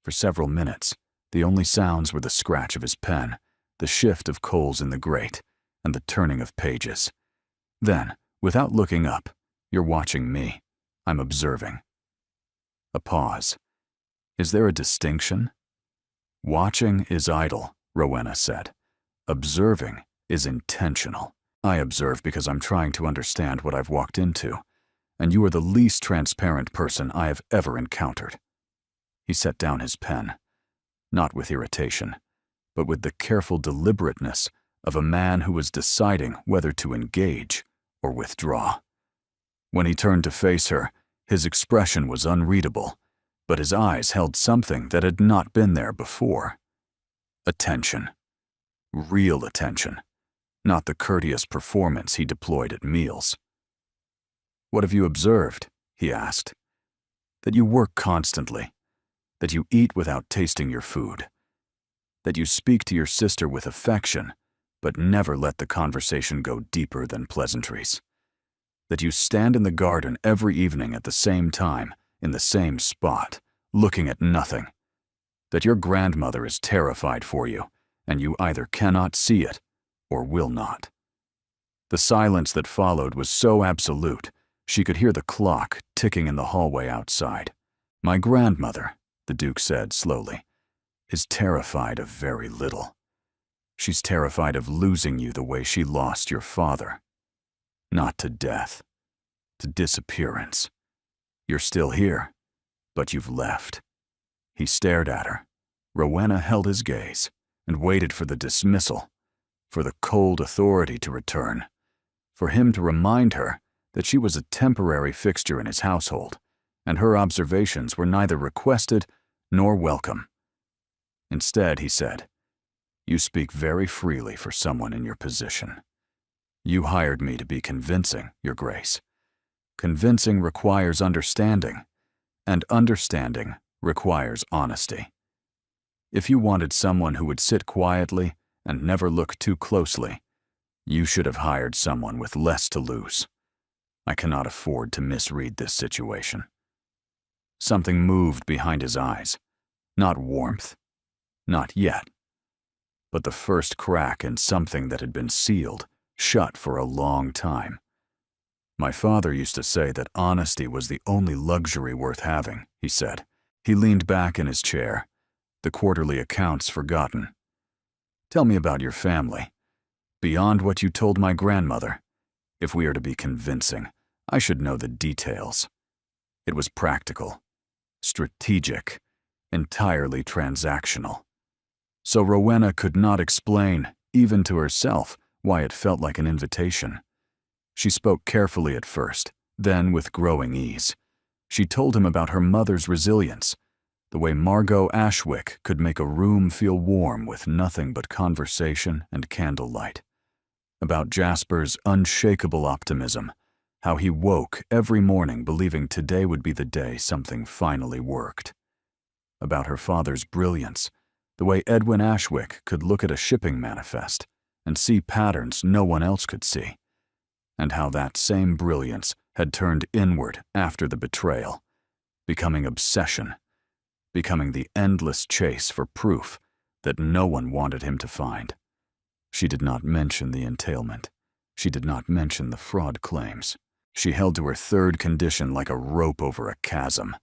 Speaker 1: For several minutes, the only sounds were the scratch of his pen, the shift of coals in the grate, and the turning of pages. Then, without looking up, "You're watching me. I'm observing." A pause. "Is there a distinction?" "Watching is idle," Rowena said. "Observing is intentional. I observe because I'm trying to understand what I've walked into, and you are the least transparent person I have ever encountered." He set down his pen, not with irritation, but with the careful deliberateness of a man who was deciding whether to engage or withdraw. When he turned to face her, his expression was unreadable, but his eyes held something that had not been there before. Attention. Real attention, not the courteous performance he deployed at meals. "What have you observed?" he asked. "That you work constantly, that you eat without tasting your food, that you speak to your sister with affection, but never let the conversation go deeper than pleasantries, that you stand in the garden every evening at the same time, in the same spot, looking at nothing, that your grandmother is terrified for you, and you either cannot see it or will not." The silence that followed was so absolute, she could hear the clock ticking in the hallway outside. "My grandmother," the Duke said slowly, "is terrified of very little. She's terrified of losing you the way she lost your father. Not to death, to disappearance. You're still here, but you've left." He stared at her. Rowena held his gaze and waited for the dismissal, for the cold authority to return, for him to remind her that she was a temporary fixture in his household, and her observations were neither requested nor welcome. Instead, he said, "You speak very freely for someone in your position. You hired me to be convincing, Your Grace. Convincing requires understanding, and understanding requires honesty. If you wanted someone who would sit quietly and never look too closely, you should have hired someone with less to lose. I cannot afford to misread this situation." Something moved behind his eyes. Not warmth, not yet, but the first crack in something that had been sealed, shut for a long time. "My father used to say that honesty was the only luxury worth having," he said. He leaned back in his chair, the quarterly accounts forgotten. "Tell me about your family. Beyond what you told my grandmother. If we are to be convincing, I should know the details." It was practical, strategic, entirely transactional. So Rowena could not explain, even to herself, why it felt like an invitation. She spoke carefully at first, then with growing ease. She told him about her mother's resilience, the way Margot Ashwick could make a room feel warm with nothing but conversation and candlelight. About Jasper's unshakable optimism, how he woke every morning believing today would be the day something finally worked. About her father's brilliance, the way Edwin Ashwick could look at a shipping manifest and see patterns no one else could see, and how that same brilliance had turned inward after the betrayal, becoming obsession, becoming the endless chase for proof that no one wanted him to find. She did not mention the entailment. She did not mention the fraud claims. She held to her third condition like a rope over a chasm.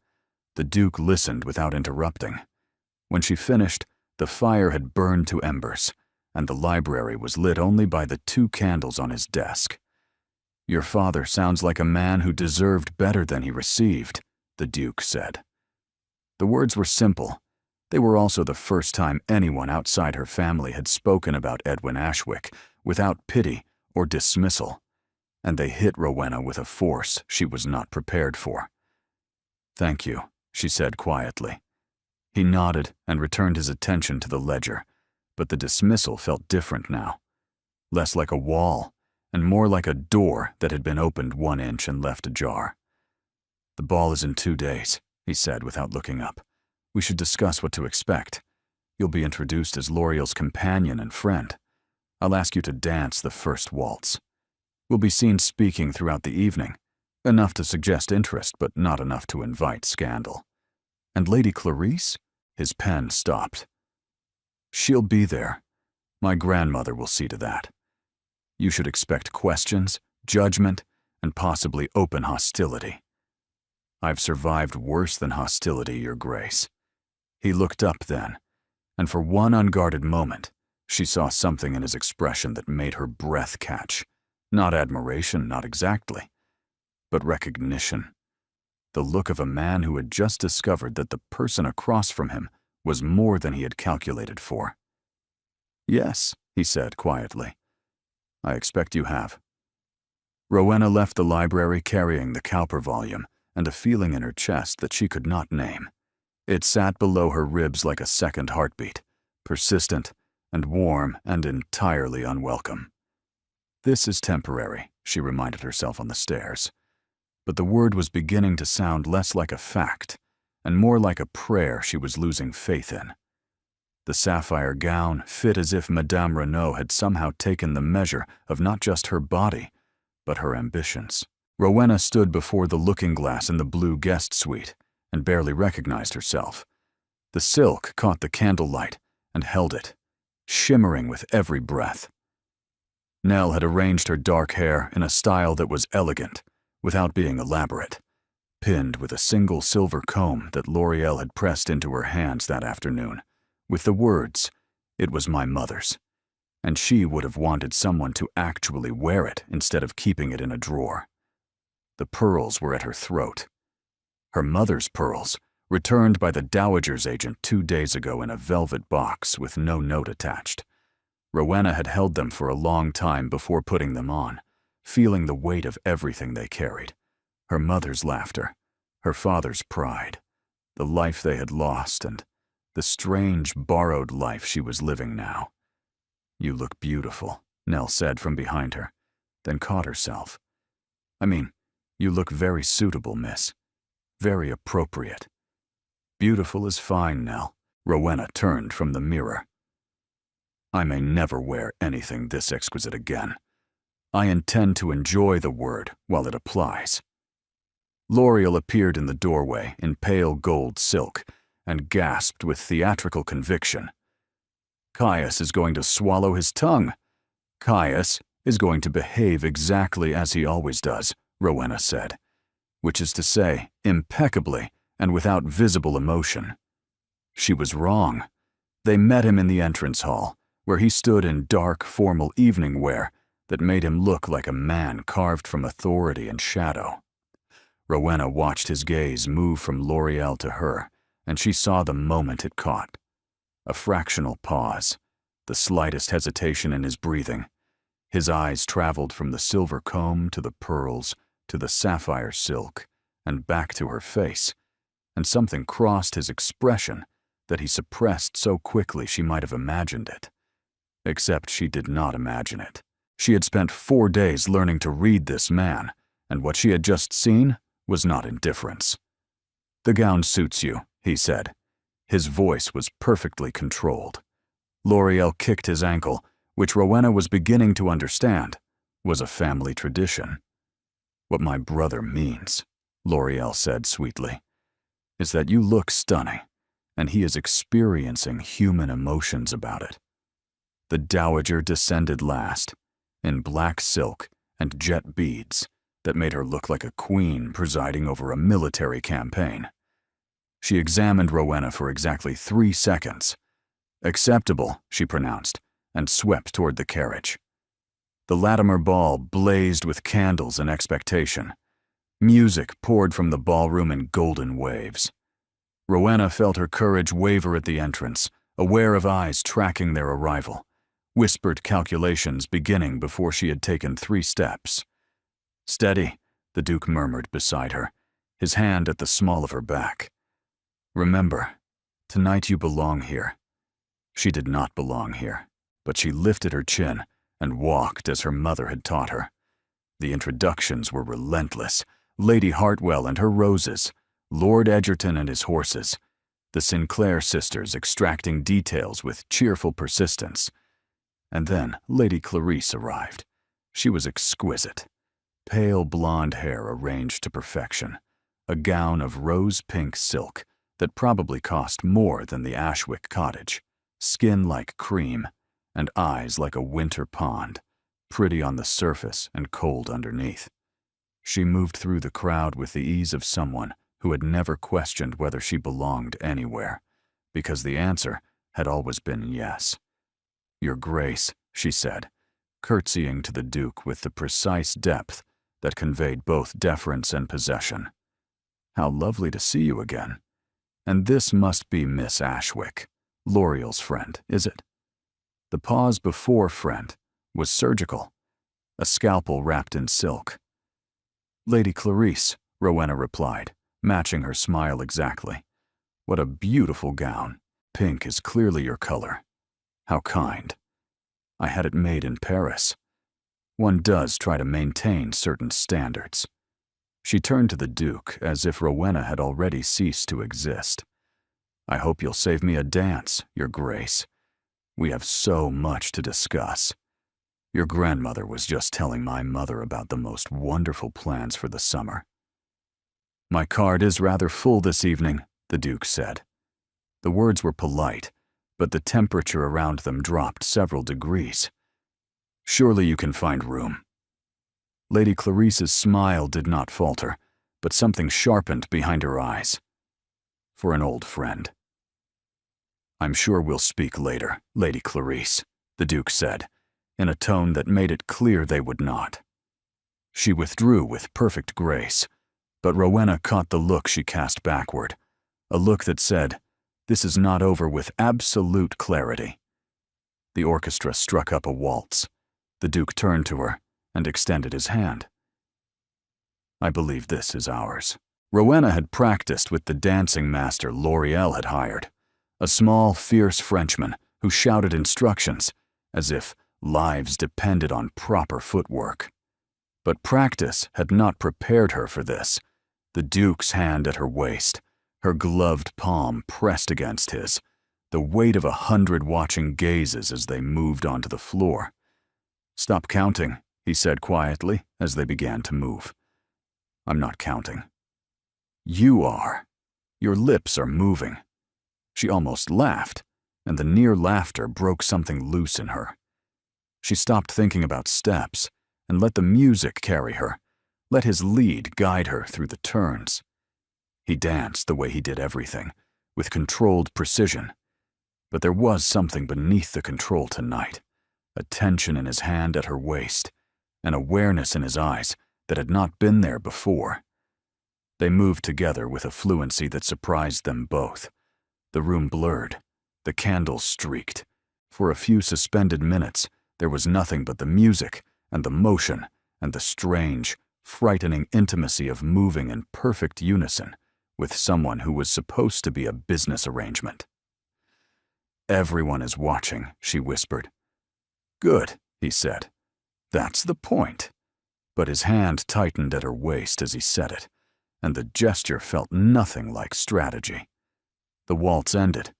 Speaker 1: The Duke listened without interrupting. When she finished, the fire had burned to embers, and the library was lit only by the 2 candles on his desk. "Your father sounds like a man who deserved better than he received," the Duke said. The words were simple. They were also the first time anyone outside her family had spoken about Edwin Ashwick without pity or dismissal, and they hit Rowena with a force she was not prepared for. "Thank you," she said quietly. He nodded and returned his attention to the ledger, but the dismissal felt different now. less like a wall, and more like a door that had been opened 1 inch and left ajar. "The ball is in 2 days," he said without looking up. "We should discuss what to expect. You'll be introduced as L'Oreal's companion and friend. I'll ask you to dance the first waltz. We'll be seen speaking throughout the evening, enough to suggest interest, but not enough to invite scandal. And Lady Clarice?" His pen stopped. "She'll be there. My grandmother will see to that. You should expect questions, judgment, and possibly open hostility. I've survived worse than hostility, Your Grace." He looked up then, and for one unguarded moment, she saw something in his expression that made her breath catch. Not admiration, not exactly, but recognition. The look of a man who had just discovered that the person across from him was more than he had calculated for. "Yes," he said quietly. "I expect you have." Rowena left the library carrying the Cowper volume and a feeling in her chest that she could not name. It sat below her ribs like a second heartbeat, persistent and warm and entirely unwelcome. "This is temporary," she reminded herself on the stairs. But the word was beginning to sound less like a fact and more like a prayer she was losing faith in. The sapphire gown fit as if Madame Renaud had somehow taken the measure of not just her body, but her ambitions. Rowena stood before the looking-glass in the blue guest suite and barely recognized herself. The silk caught the candlelight and held it, shimmering with every breath. Nell had arranged her dark hair in a style that was elegant, without being elaborate, pinned with a single silver comb that L'Oreal had pressed into her hands that afternoon, with the words, "It was my mother's," and she would have wanted someone to actually wear it instead of keeping it in a drawer. The pearls were at her throat. Her mother's pearls, returned by the dowager's agent 2 days ago in a velvet box with no note attached. Rowena had held them for a long time before putting them on, feeling the weight of everything they carried. Her mother's laughter, her father's pride, the life they had lost, and the strange, borrowed life she was living now. "You look beautiful," Nell said from behind her, then caught herself. "I mean, you look very suitable, miss. Very appropriate." "Beautiful is fine, Nell." Rowena turned from the mirror. "I may never wear anything this exquisite again. I intend to enjoy the word while it applies." L'Oreal appeared in the doorway in pale gold silk and gasped with theatrical conviction. "Caius is going to swallow his tongue. Caius is going to behave exactly as he always does," Rowena said, "which is to say, impeccably and without visible emotion." She was wrong. They met him in the entrance hall, where he stood in dark, formal evening wear that made him look like a man carved from authority and shadow. Rowena watched his gaze move from L'Oreal to her, and she saw the moment it caught. A fractional pause, the slightest hesitation in his breathing. His eyes traveled from the silver comb to the pearls to the sapphire silk and back to her face, and something crossed his expression that he suppressed so quickly she might have imagined it. Except she did not imagine it. She had spent 4 days learning to read this man, and what she had just seen was not indifference. "The gown suits you," he said. His voice was perfectly controlled. L'Oreal kicked his ankle, which Rowena was beginning to understand was a family tradition. "What my brother means," L'Oreal said sweetly, "is that you look stunning, and he is experiencing human emotions about it." The dowager descended last, in black silk and jet beads that made her look like a queen presiding over a military campaign. She examined Rowena for exactly 3 seconds. "Acceptable," she pronounced, and swept toward the carriage. The Latimer ball blazed with candles and expectation. Music poured from the ballroom in golden waves. Rowena felt her courage waver at the entrance, aware of eyes tracking their arrival, whispered calculations beginning before she had taken 3 steps. "Steady," the Duke murmured beside her, his hand at the small of her back. "Remember, tonight you belong here." She did not belong here, but she lifted her chin and walked as her mother had taught her. The introductions were relentless. Lady Hartwell and her roses, Lord Egerton and his horses, the Sinclair sisters extracting details with cheerful persistence. And then Lady Clarice arrived. She was exquisite. Pale blonde hair arranged to perfection, a gown of rose-pink silk that probably cost more than the Ashwick cottage, skin like cream, and eyes like a winter pond, pretty on the surface and cold underneath. She moved through the crowd with the ease of someone who had never questioned whether she belonged anywhere, because the answer had always been yes. "Your Grace," she said, curtsying to the Duke with the precise depth that conveyed both deference and possession. "How lovely to see you again. And this must be Miss Ashwick, L'Oreal's friend, is it?" The pause before friend was surgical, a scalpel wrapped in silk. "Lady Clarice," Rowena replied, matching her smile exactly. "What a beautiful gown. Pink is clearly your color. How kind. I had it made in Paris. One does try to maintain certain standards." She turned to the Duke as if Rowena had already ceased to exist. "I hope you'll save me a dance, Your Grace. We have so much to discuss. Your grandmother was just telling my mother about the most wonderful plans for the summer." "My card is rather full this evening," the Duke said. The words were polite, but the temperature around them dropped several degrees. "Surely you can find room." Lady Clarice's smile did not falter, but something sharpened behind her eyes. "For an old friend." "I'm sure we'll speak later, Lady Clarice," the Duke said, in a tone that made it clear they would not. She withdrew with perfect grace, but Rowena caught the look she cast backward, a look that said, "This is not over with absolute clarity." The orchestra struck up a waltz. The Duke turned to her and extended his hand. "I believe this is ours." Rowena had practiced with the dancing master L'Oreal had hired, a small, fierce Frenchman who shouted instructions as if lives depended on proper footwork. But practice had not prepared her for this. The Duke's hand at her waist, her gloved palm pressed against his, the weight of 100 watching gazes as they moved onto the floor. "Stop counting," he said quietly as they began to move. "I'm not counting." "You are. Your lips are moving." She almost laughed, and the near laughter broke something loose in her. She stopped thinking about steps and let the music carry her, let his lead guide her through the turns. He danced the way he did everything, with controlled precision. But there was something beneath the control tonight, a tension in his hand at her waist, an awareness in his eyes that had not been there before. They moved together with a fluency that surprised them both. The room blurred, the candles streaked. For a few suspended minutes, there was nothing but the music and the motion and the strange, frightening intimacy of moving in perfect unison with someone who was supposed to be a business arrangement. "Everyone is watching," she whispered. "Good," he said. "That's the point." But his hand tightened at her waist as he said it, and the gesture felt nothing like strategy. The waltz ended.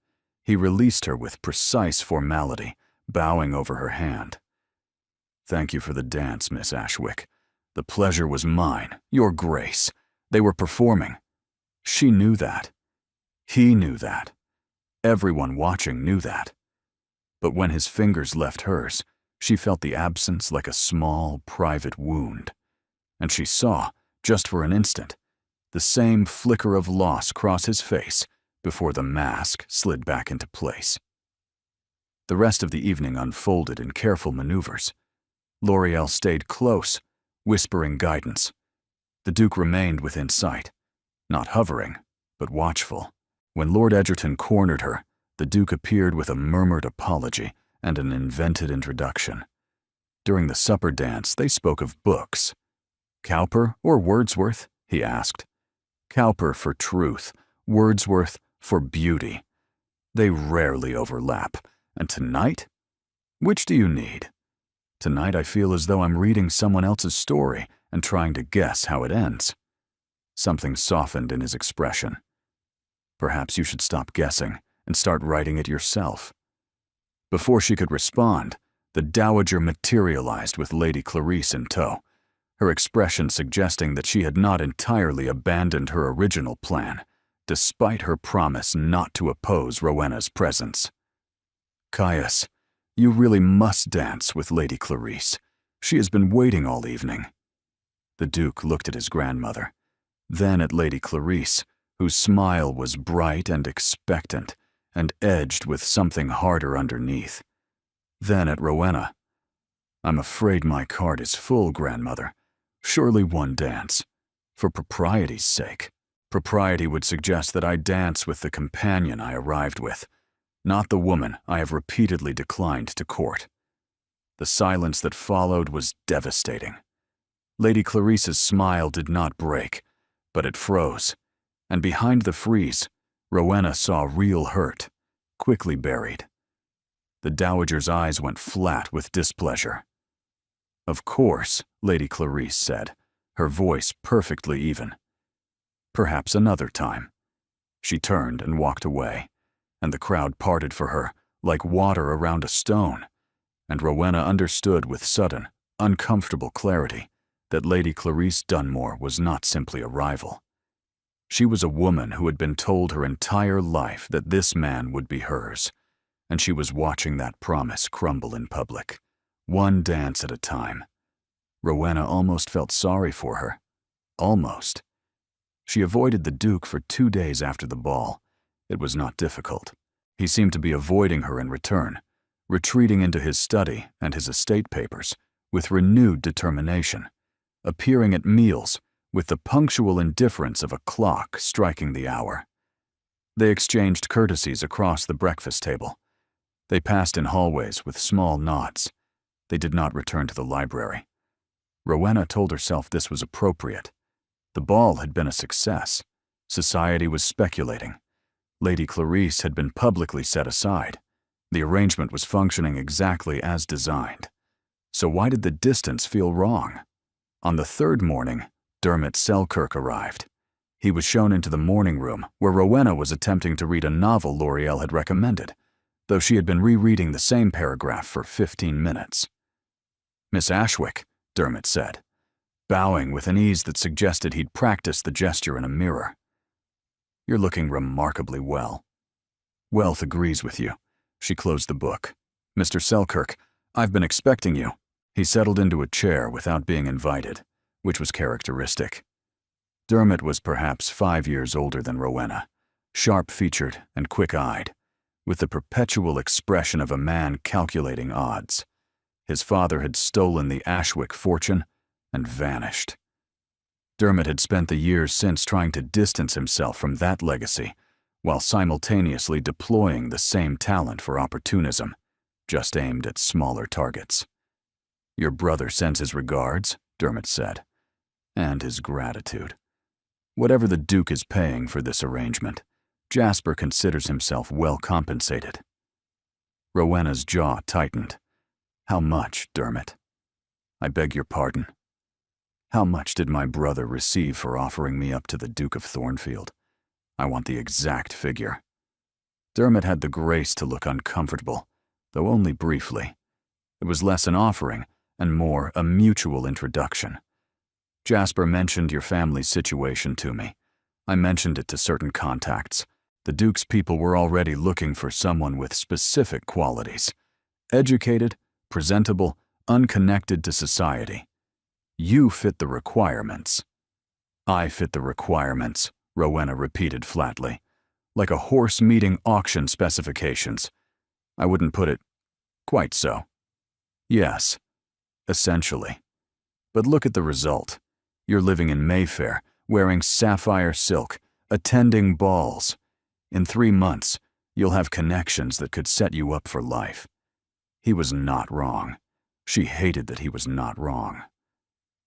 Speaker 1: He released her with precise formality, bowing over her hand. "Thank you for the dance, Miss Ashwick. The pleasure was mine, Your Grace. They were performing." She knew that. He knew that. Everyone watching knew that. But when his fingers left hers, she felt the absence like a small, private wound. And she saw, just for an instant, the same flicker of loss cross his face before the mask slid back into place. The rest of the evening unfolded in careful maneuvers. L'Oreal stayed close, whispering guidance. The Duke remained within sight, not hovering, but watchful. When Lord Egerton cornered her, the Duke appeared with a murmured apology and an invented introduction. During the supper dance, they spoke of books. "Cowper or Wordsworth?" he asked. "Cowper for truth, Wordsworth for beauty. They rarely overlap. And tonight? Which do you need?" Tonight I feel as though I'm reading someone else's story and trying to guess how it ends." Something softened in his expression. "Perhaps you should stop guessing and start writing it yourself." Before she could respond, the dowager materialized with Lady Clarice in tow, her expression suggesting that she had not entirely abandoned her original plan, despite her promise not to oppose Rowena's presence. "Caius, you really must dance with Lady Clarice. She has been waiting all evening." The Duke looked at his grandmother, then at Lady Clarice, whose smile was bright and expectant, and edged with something harder underneath. Then at Rowena. "I'm afraid my card is full, grandmother. Surely one dance. For propriety's sake. Propriety would suggest that I dance with the companion I arrived with, not the woman I have repeatedly declined to court." The silence that followed was devastating. Lady Clarice's smile did not break, but it froze, and behind the freeze, Rowena saw real hurt, quickly buried. The dowager's eyes went flat with displeasure. "Of course," Lady Clarice said, her voice perfectly even. "Perhaps another time." She turned and walked away, and the crowd parted for her like water around a stone, and Rowena understood with sudden, uncomfortable clarity that Lady Clarice Dunmore was not simply a rival. She was a woman who had been told her entire life that this man would be hers, and she was watching that promise crumble in public, one dance at a time. Rowena almost felt sorry for her. Almost. She avoided the Duke for 2 days after the ball. It was not difficult. He seemed to be avoiding her in return, retreating into his study and his estate papers with renewed determination, appearing at meals with the punctual indifference of a clock striking the hour. They exchanged courtesies across the breakfast table. They passed in hallways with small nods. They did not return to the library. Rowena told herself this was appropriate. The ball had been a success. Society was speculating. Lady Clarice had been publicly set aside. The arrangement was functioning exactly as designed. So why did the distance feel wrong? On the third morning, Dermot Selkirk arrived. He was shown into the morning room, where Rowena was attempting to read a novel L'Oreal had recommended, though she had been rereading the same paragraph for 15 minutes. "Miss Ashwick," Dermot said, bowing with an ease that suggested he'd practiced the gesture in a mirror. "You're looking remarkably well." "Wealth agrees with you." She closed the book. "Mr. Selkirk, I've been expecting you." He settled into a chair without being invited, which was characteristic. Dermot was perhaps 5 years older than Rowena, sharp-featured and quick-eyed, with the perpetual expression of a man calculating odds. His father had stolen the Ashwick fortune and vanished. Dermot had spent the years since trying to distance himself from that legacy, while simultaneously deploying the same talent for opportunism, just aimed at smaller targets. "Your brother sends his regards," Dermot said, "and his gratitude. Whatever the Duke is paying for this arrangement, Jasper considers himself well compensated." Rowena's jaw tightened. "How much, Dermot?" "I beg your pardon." "How much did my brother receive for offering me up to the Duke of Thornfield? I want the exact figure." Dermot had the grace to look uncomfortable, though only briefly. It was less an offering and more a mutual introduction. "Jasper mentioned your family's situation to me. I mentioned it to certain contacts. The Duke's people were already looking for someone with specific qualities. Educated, presentable, unconnected to society. You fit the requirements." "I fit the requirements," Rowena repeated flatly, "like a horse meeting auction specifications. I wouldn't put it quite so." "Yes, essentially. But look at the result. You're living in Mayfair, wearing sapphire silk, attending balls. In 3 months, you'll have connections that could set you up for life." He was not wrong. She hated that he was not wrong.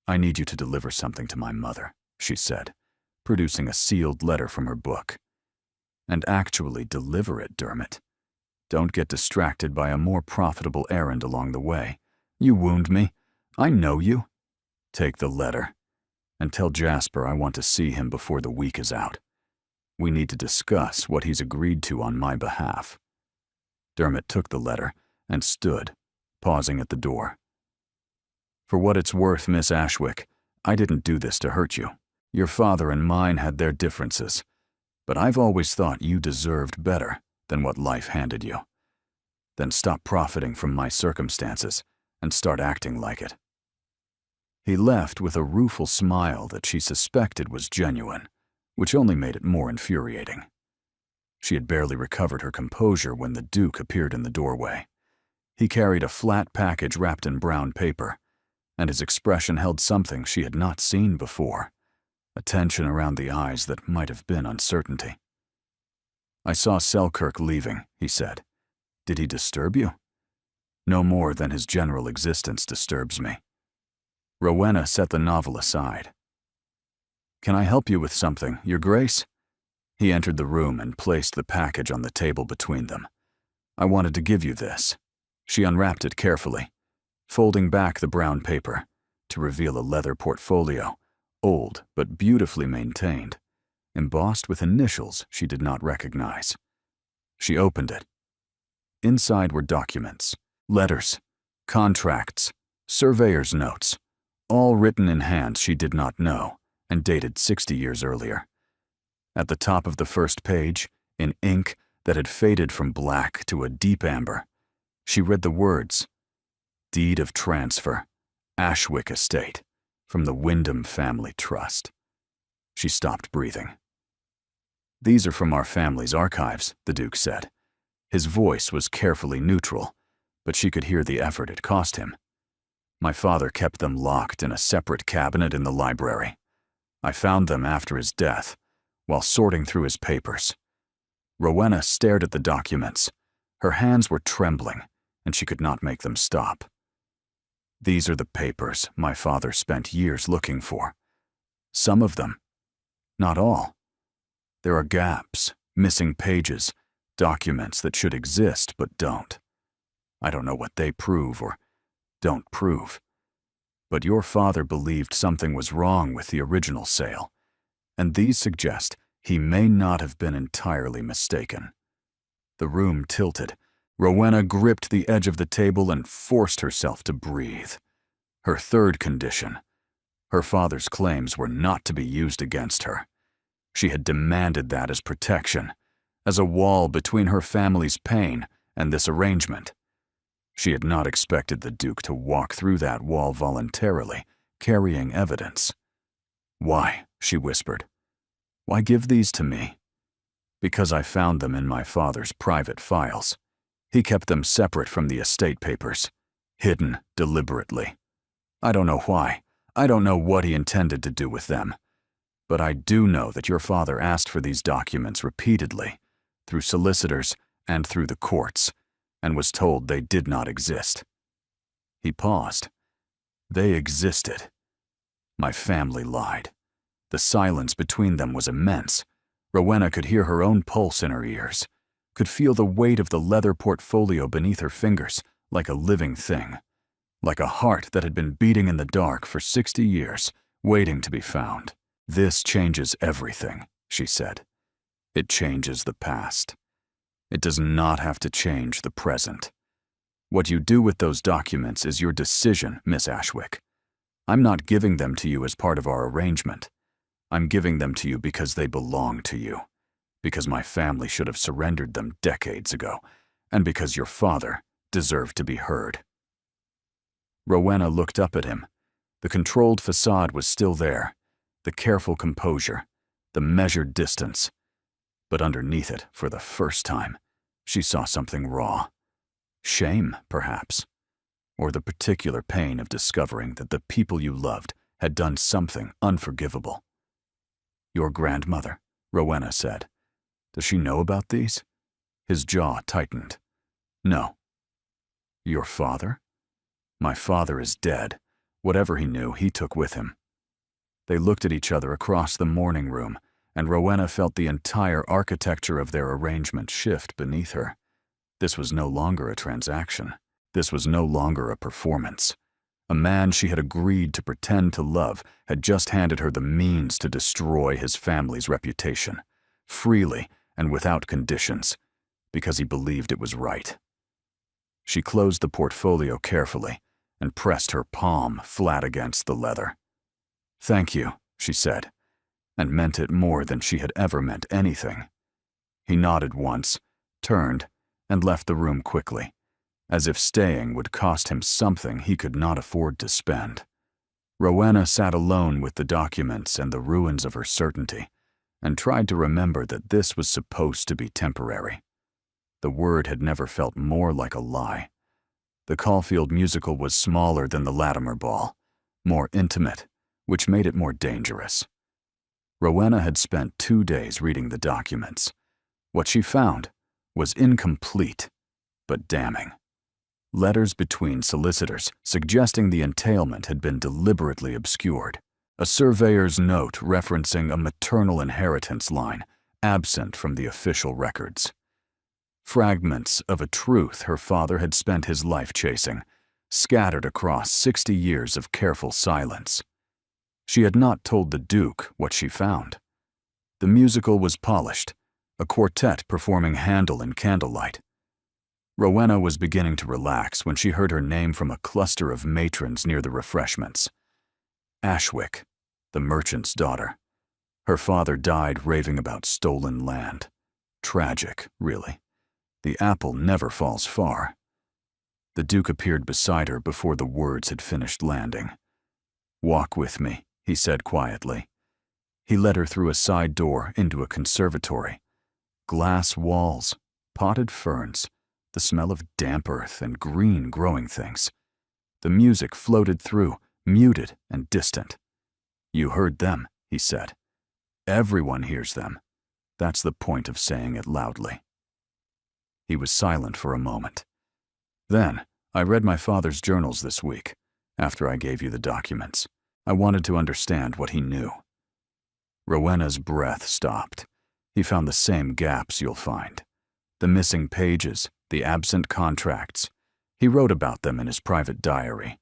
Speaker 1: "I need you to deliver something to my mother," she said, producing a sealed letter from her book. "And actually deliver it, Dermot. Don't get distracted by a more profitable errand along the way. You wound me. I know you. Take the letter. And tell Jasper I want to see him before the week is out. We need to discuss what he's agreed to on my behalf." Dermot took the letter and stood, pausing at the door. "For what it's worth, Miss Ashwick, I didn't do this to hurt you. Your father and mine had their differences, but I've always thought you deserved better than what life handed you. Then stop profiting from my circumstances and start acting like it." He left with a rueful smile that she suspected was genuine, which only made it more infuriating. She had barely recovered her composure when the Duke appeared in the doorway. He carried a flat package wrapped in brown paper, and his expression held something she had not seen before, a tension around the eyes that might have been uncertainty. "I saw Selkirk leaving," he said. "Did he disturb you?" "No more than his general existence disturbs me." Rowena set the novel aside. "Can I help you with something, Your Grace?" He entered the room and placed the package on the table between them. "I wanted to give you this." She unwrapped it carefully, folding back the brown paper to reveal a leather portfolio, old but beautifully maintained, embossed with initials she did not recognize. She opened it. Inside were documents, letters, contracts, surveyor's notes, all written in hands she did not know and dated 60 years earlier. At the top of the first page, in ink that had faded from black to a deep amber, she read the words, "Deed of transfer, Ashwick Estate, from the Wyndham Family Trust." She stopped breathing. "These are from our family's archives," the Duke said. His voice was carefully neutral, but she could hear the effort it cost him. "My father kept them locked in a separate cabinet in the library. I found them after his death, while sorting through his papers." Rowena stared at the documents. Her hands were trembling, and she could not make them stop. "These are the papers my father spent years looking for. Some of them. Not all. There are gaps, missing pages, documents that should exist but don't. I don't know what they prove or don't prove. But your father believed something was wrong with the original sale, and these suggest he may not have been entirely mistaken." The room tilted. Rowena gripped the edge of the table and forced herself to breathe. Her third condition. Her father's claims were not to be used against her. She had demanded that as protection, as a wall between her family's pain and this arrangement. She had not expected the Duke to walk through that wall voluntarily, carrying evidence. "Why?" she whispered. "Why give these to me?" "Because I found them in my father's private files. He kept them separate from the estate papers, hidden deliberately. I don't know why. I don't know what he intended to do with them. But I do know that your father asked for these documents repeatedly, through solicitors and through the courts, and was told they did not exist." He paused. They existed. My family lied. The silence between them was immense. Rowena could hear her own pulse in her ears, could feel the weight of the leather portfolio beneath her fingers like a living thing, like a heart that had been beating in the dark for 60 years, waiting to be found. "This changes everything," she said. "It changes the past. It does not have to change the present. What you do with those documents is your decision, Miss Ashwick. I'm not giving them to you as part of our arrangement. I'm giving them to you because they belong to you, because my family should have surrendered them decades ago, and because your father deserved to be heard." Rowena looked up at him. The controlled facade was still there, the careful composure, the measured distance. But underneath it, for the first time, she saw something raw. Shame, perhaps, or the particular pain of discovering that the people you loved had done something unforgivable. "Your grandmother," Rowena said. "Does she know about these?" His jaw tightened. "No." "Your father?" "My father is dead. Whatever he knew, he took with him." They looked at each other across the morning room, and Rowena felt the entire architecture of their arrangement shift beneath her. This was no longer a transaction. This was no longer a performance. A man she had agreed to pretend to love had just handed her the means to destroy his family's reputation, freely and without conditions, because he believed it was right. She closed the portfolio carefully and pressed her palm flat against the leather. "Thank you," she said, and meant it more than she had ever meant anything. He nodded once, turned, and left the room quickly, as if staying would cost him something he could not afford to spend. Rowena sat alone with the documents and the ruins of her certainty, and tried to remember that this was supposed to be temporary. The word had never felt more like a lie. The Caulfield musical was smaller than the Latimer Ball, more intimate, which made it more dangerous. Rowena had spent 2 days reading the documents. What she found was incomplete, but damning. Letters between solicitors suggesting the entailment had been deliberately obscured. A surveyor's note referencing a maternal inheritance line absent from the official records. Fragments of a truth her father had spent his life chasing, scattered across 60 years of careful silence. She had not told the Duke what she found. The musical was polished, a quartet performing Handel in candlelight. Rowena was beginning to relax when she heard her name from a cluster of matrons near the refreshments. Ashwick, the merchant's daughter. Her father died raving about stolen land. Tragic, really. The apple never falls far. The Duke appeared beside her before the words had finished landing. "Walk with me," he said quietly. He led her through a side door into a conservatory. Glass walls, potted ferns, the smell of damp earth and green growing things. The music floated through, muted and distant. "You heard them," he said. "Everyone hears them. That's the point of saying it loudly." He was silent for a moment. "Then, I read my father's journals this week, after I gave you the documents. I wanted to understand what he knew." Rowena's breath stopped. He found the same gaps you'll find. The missing pages, the absent contracts. He wrote about them in his private diary.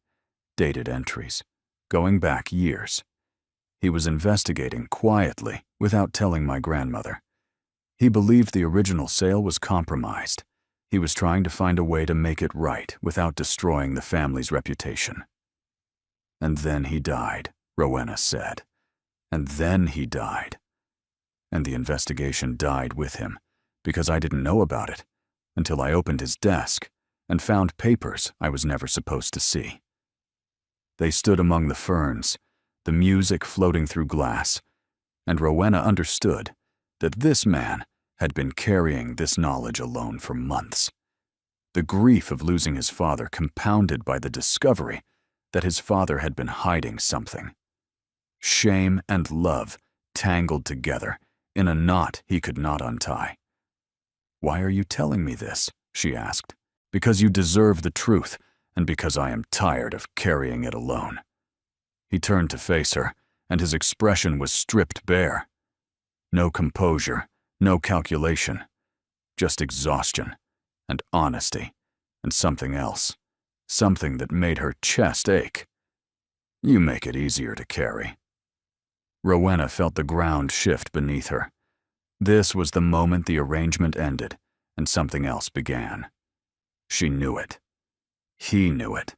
Speaker 1: Dated entries, going back years. He was investigating quietly, without telling my grandmother. He believed the original sale was compromised. He was trying to find a way to make it right without destroying the family's reputation. "And then he died," Rowena said. "And then he died. And the investigation died with him, because I didn't know about it until I opened his desk and found papers I was never supposed to see." They stood among the ferns, the music floating through glass, and Rowena understood that this man had been carrying this knowledge alone for months. The grief of losing his father compounded by the discovery that his father had been hiding something. Shame and love tangled together in a knot he could not untie. "Why are you telling me this?" she asked. "Because you deserve the truth, and because I am tired of carrying it alone." He turned to face her, and his expression was stripped bare. No composure, no calculation, just exhaustion and honesty and something else, something that made her chest ache. "You make it easier to carry." Rowena felt the ground shift beneath her. This was the moment the arrangement ended and something else began. She knew it. He knew it.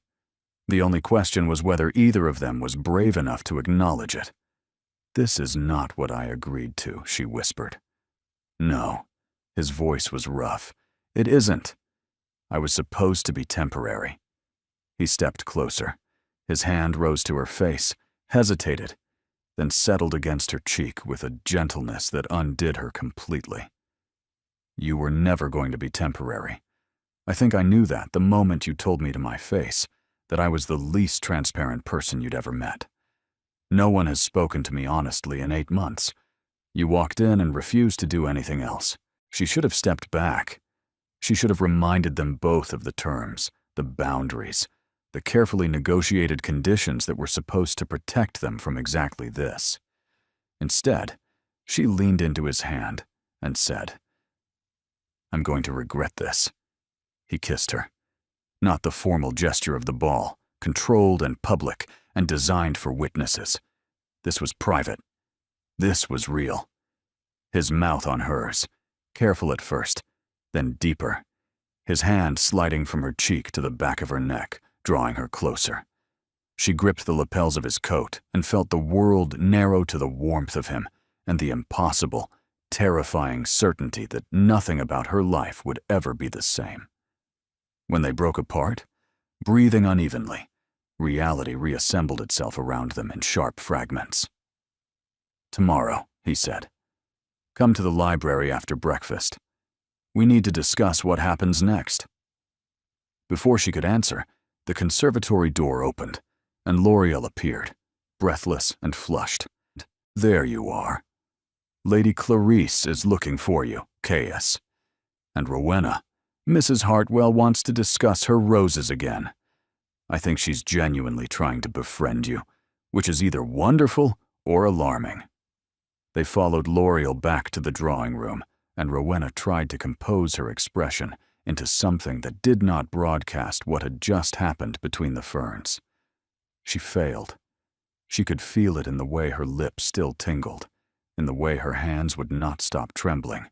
Speaker 1: The only question was whether either of them was brave enough to acknowledge it. "This is not what I agreed to," she whispered. "No." His voice was rough. "It isn't. I was supposed to be temporary." He stepped closer. His hand rose to her face, hesitated, then settled against her cheek with a gentleness that undid her completely. "You were never going to be temporary. I think I knew that the moment you told me to my face, that I was the least transparent person you'd ever met. No one has spoken to me honestly in 8 months. You walked in and refused to do anything else." She should have stepped back. She should have reminded them both of the terms, the boundaries, the carefully negotiated conditions that were supposed to protect them from exactly this. Instead, she leaned into his hand and said, "I'm going to regret this." He kissed her. not the formal gesture of the ball, controlled and public and designed for witnesses. This was private. This was real. His mouth on hers, careful at first, then deeper, his hand sliding from her cheek to the back of her neck, drawing her closer. She gripped the lapels of his coat and felt the world narrow to the warmth of him and the impossible, terrifying certainty that nothing about her life would ever be the same. When they broke apart, breathing unevenly, reality reassembled itself around them in sharp fragments. "Tomorrow," he said. "Come to the library after breakfast. We need to discuss what happens next." Before she could answer, the conservatory door opened, and L'Oreal appeared, breathless and flushed. "There you are. Lady Clarice is looking for you, Caius. And Rowena, Mrs. Hartwell wants to discuss her roses again. I think she's genuinely trying to befriend you, which is either wonderful or alarming." They followed L'Oreal back to the drawing room, and Rowena tried to compose her expression into something that did not broadcast what had just happened between the ferns. She failed. She could feel it in the way her lips still tingled, in the way her hands would not stop trembling,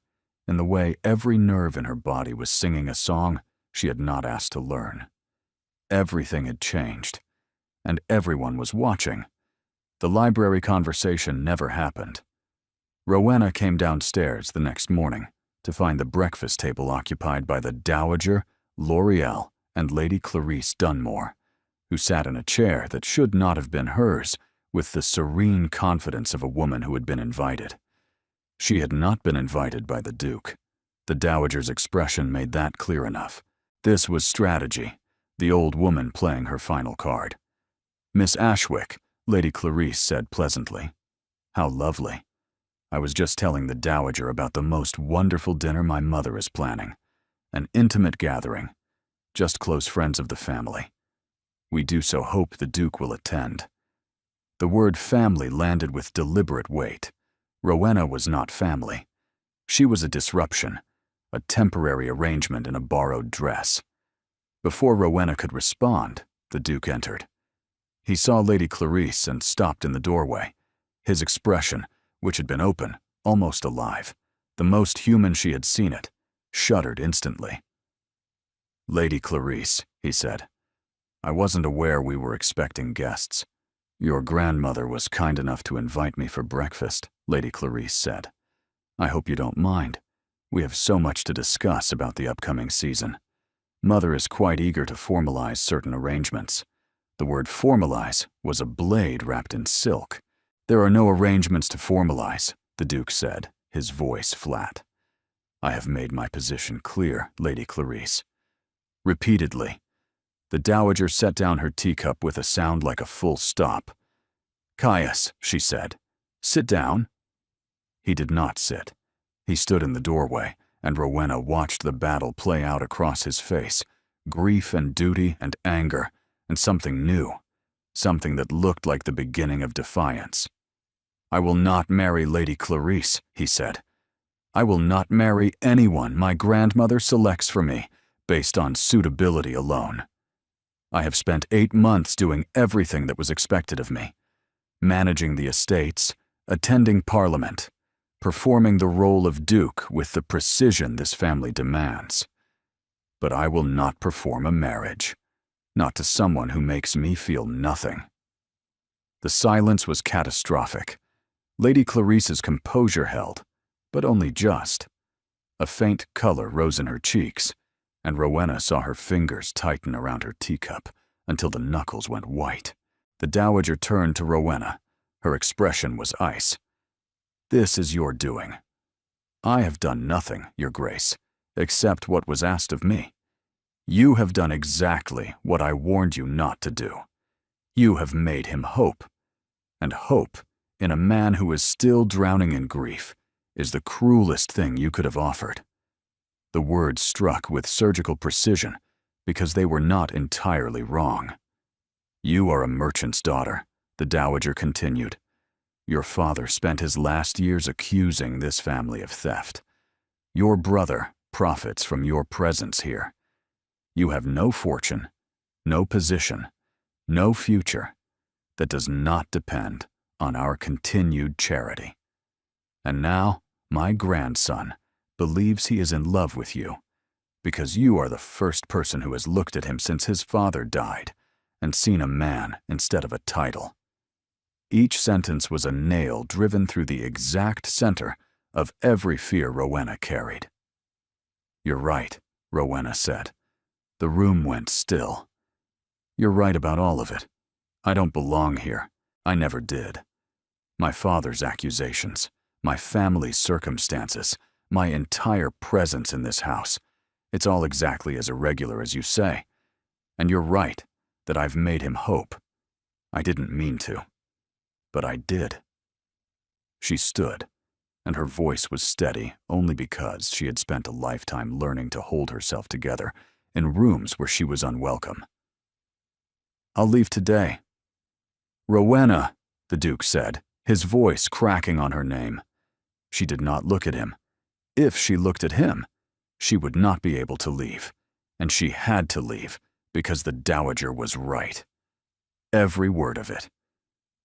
Speaker 1: in the way every nerve in her body was singing a song she had not asked to learn. Everything had changed, and everyone was watching. The library conversation never happened. Rowena came downstairs the next morning to find the breakfast table occupied by the Dowager, L'Oreal, and Lady Clarice Dunmore, who sat in a chair that should not have been hers, with the serene confidence of a woman who had been invited. She had not been invited by the Duke. The Dowager's expression made that clear enough. This was strategy, the old woman playing her final card. "Miss Ashwick," Lady Clarice said pleasantly. "How lovely. I was just telling the Dowager about the most wonderful dinner my mother is planning. An intimate gathering, just close friends of the family. We do so hope the Duke will attend." The word family landed with deliberate weight. Rowena was not family. She was a disruption, a temporary arrangement in a borrowed dress. Before Rowena could respond, the Duke entered. He saw Lady Clarice and stopped in the doorway. His expression, which had been open, almost alive, the most human she had seen it, shuddered instantly. "Lady Clarice," he said, "I wasn't aware we were expecting guests." "Your grandmother was kind enough to invite me for breakfast," Lady Clarice said. "I hope you don't mind. We have so much to discuss about the upcoming season. Mother is quite eager to formalize certain arrangements." The word formalize was a blade wrapped in silk. "There are no arrangements to formalize," the Duke said, his voice flat. "I have made my position clear, Lady Clarice." Repeatedly, the Dowager set down her teacup with a sound like a full stop. "Caius," she said, "sit down." He did not sit. He stood in the doorway, and Rowena watched the battle play out across his face, grief and duty and anger, and something new, something that looked like the beginning of defiance. "I will not marry Lady Clarice," he said. "I will not marry anyone my grandmother selects for me, based on suitability alone. I have spent 8 months doing everything that was expected of me, managing the estates, attending Parliament, performing the role of Duke with the precision this family demands. But I will not perform a marriage, not to someone who makes me feel nothing." The silence was catastrophic. Lady Clarice's composure held, but only just. A faint color rose in her cheeks, and Rowena saw her fingers tighten around her teacup until the knuckles went white. The Dowager turned to Rowena. Her expression was ice. "This is your doing. I have done nothing, Your Grace, except what was asked of me. You have done exactly what I warned you not to do. You have made him hope. And hope, in a man who is still drowning in grief, is the cruelest thing you could have offered." The words struck with surgical precision because they were not entirely wrong. "You are a merchant's daughter," the Dowager continued. "Your father spent his last years accusing this family of theft. Your brother profits from your presence here. You have no fortune, no position, no future that does not depend on our continued charity. And now, my grandson believes he is in love with you because you are the first person who has looked at him since his father died and seen a man instead of a title. Each sentence was a nail driven through the exact center of every fear Rowena carried. "You're right," Rowena said. The room went still. "You're right about all of it. I don't belong here. I never did. My father's accusations, my family's circumstances, my entire presence in this house, it's all exactly as irregular as you say. And you're right that I've made him hope. I didn't mean to, but I did." She stood, and her voice was steady only because she had spent a lifetime learning to hold herself together in rooms where she was unwelcome. "I'll leave today." "Rowena," the Duke said, his voice cracking on her name. She did not look at him. If she looked at him, she would not be able to leave, and she had to leave because the Dowager was right. Every word of it.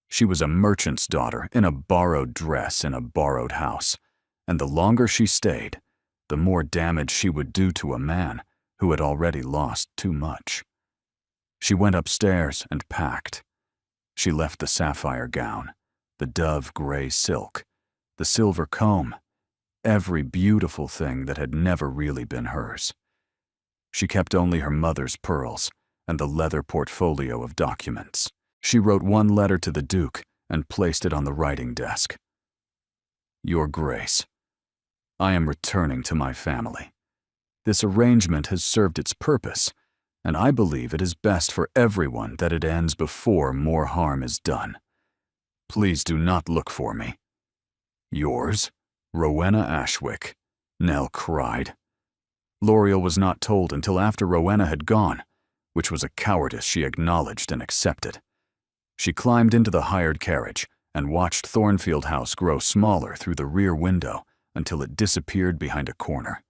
Speaker 1: She was a merchant's daughter in a borrowed dress in a borrowed house, and the longer she stayed, the more damage she would do to a man who had already lost too much. She went upstairs and packed. She left the sapphire gown, the dove gray silk, the silver comb, every beautiful thing that had never really been hers. She kept only her mother's pearls and the leather portfolio of documents. She wrote one letter to the Duke and placed it on the writing desk. "Your Grace, I am returning to my family. This arrangement has served its purpose, and I believe it is best for everyone that it ends before more harm is done. Please do not look for me. Yours, Rowena Ashwick," Nell cried. L'Oreal was not told until after Rowena had gone, which was a cowardice she acknowledged and accepted. She climbed into the hired carriage and watched Thornfield House grow smaller through the rear window until it disappeared behind a corner,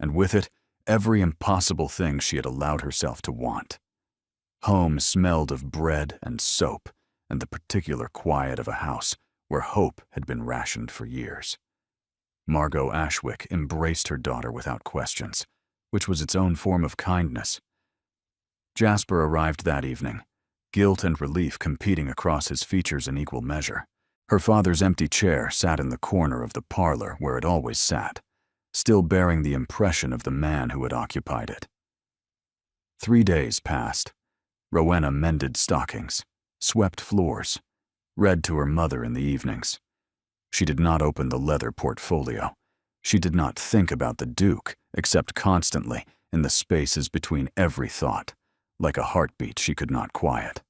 Speaker 1: and with it, every impossible thing she had allowed herself to want. Home smelled of bread and soap and the particular quiet of a house where hope had been rationed for years. Margot Ashwick embraced her daughter without questions, which was its own form of kindness. Jasper arrived that evening, guilt and relief competing across his features in equal measure. Her father's empty chair sat in the corner of the parlor where it always sat, still bearing the impression of the man who had occupied it. 3 days passed. Rowena mended stockings, swept floors, read to her mother in the evenings. She did not open the leather portfolio. She did not think about the Duke, except constantly in the spaces between every thought, like a heartbeat she could not quiet.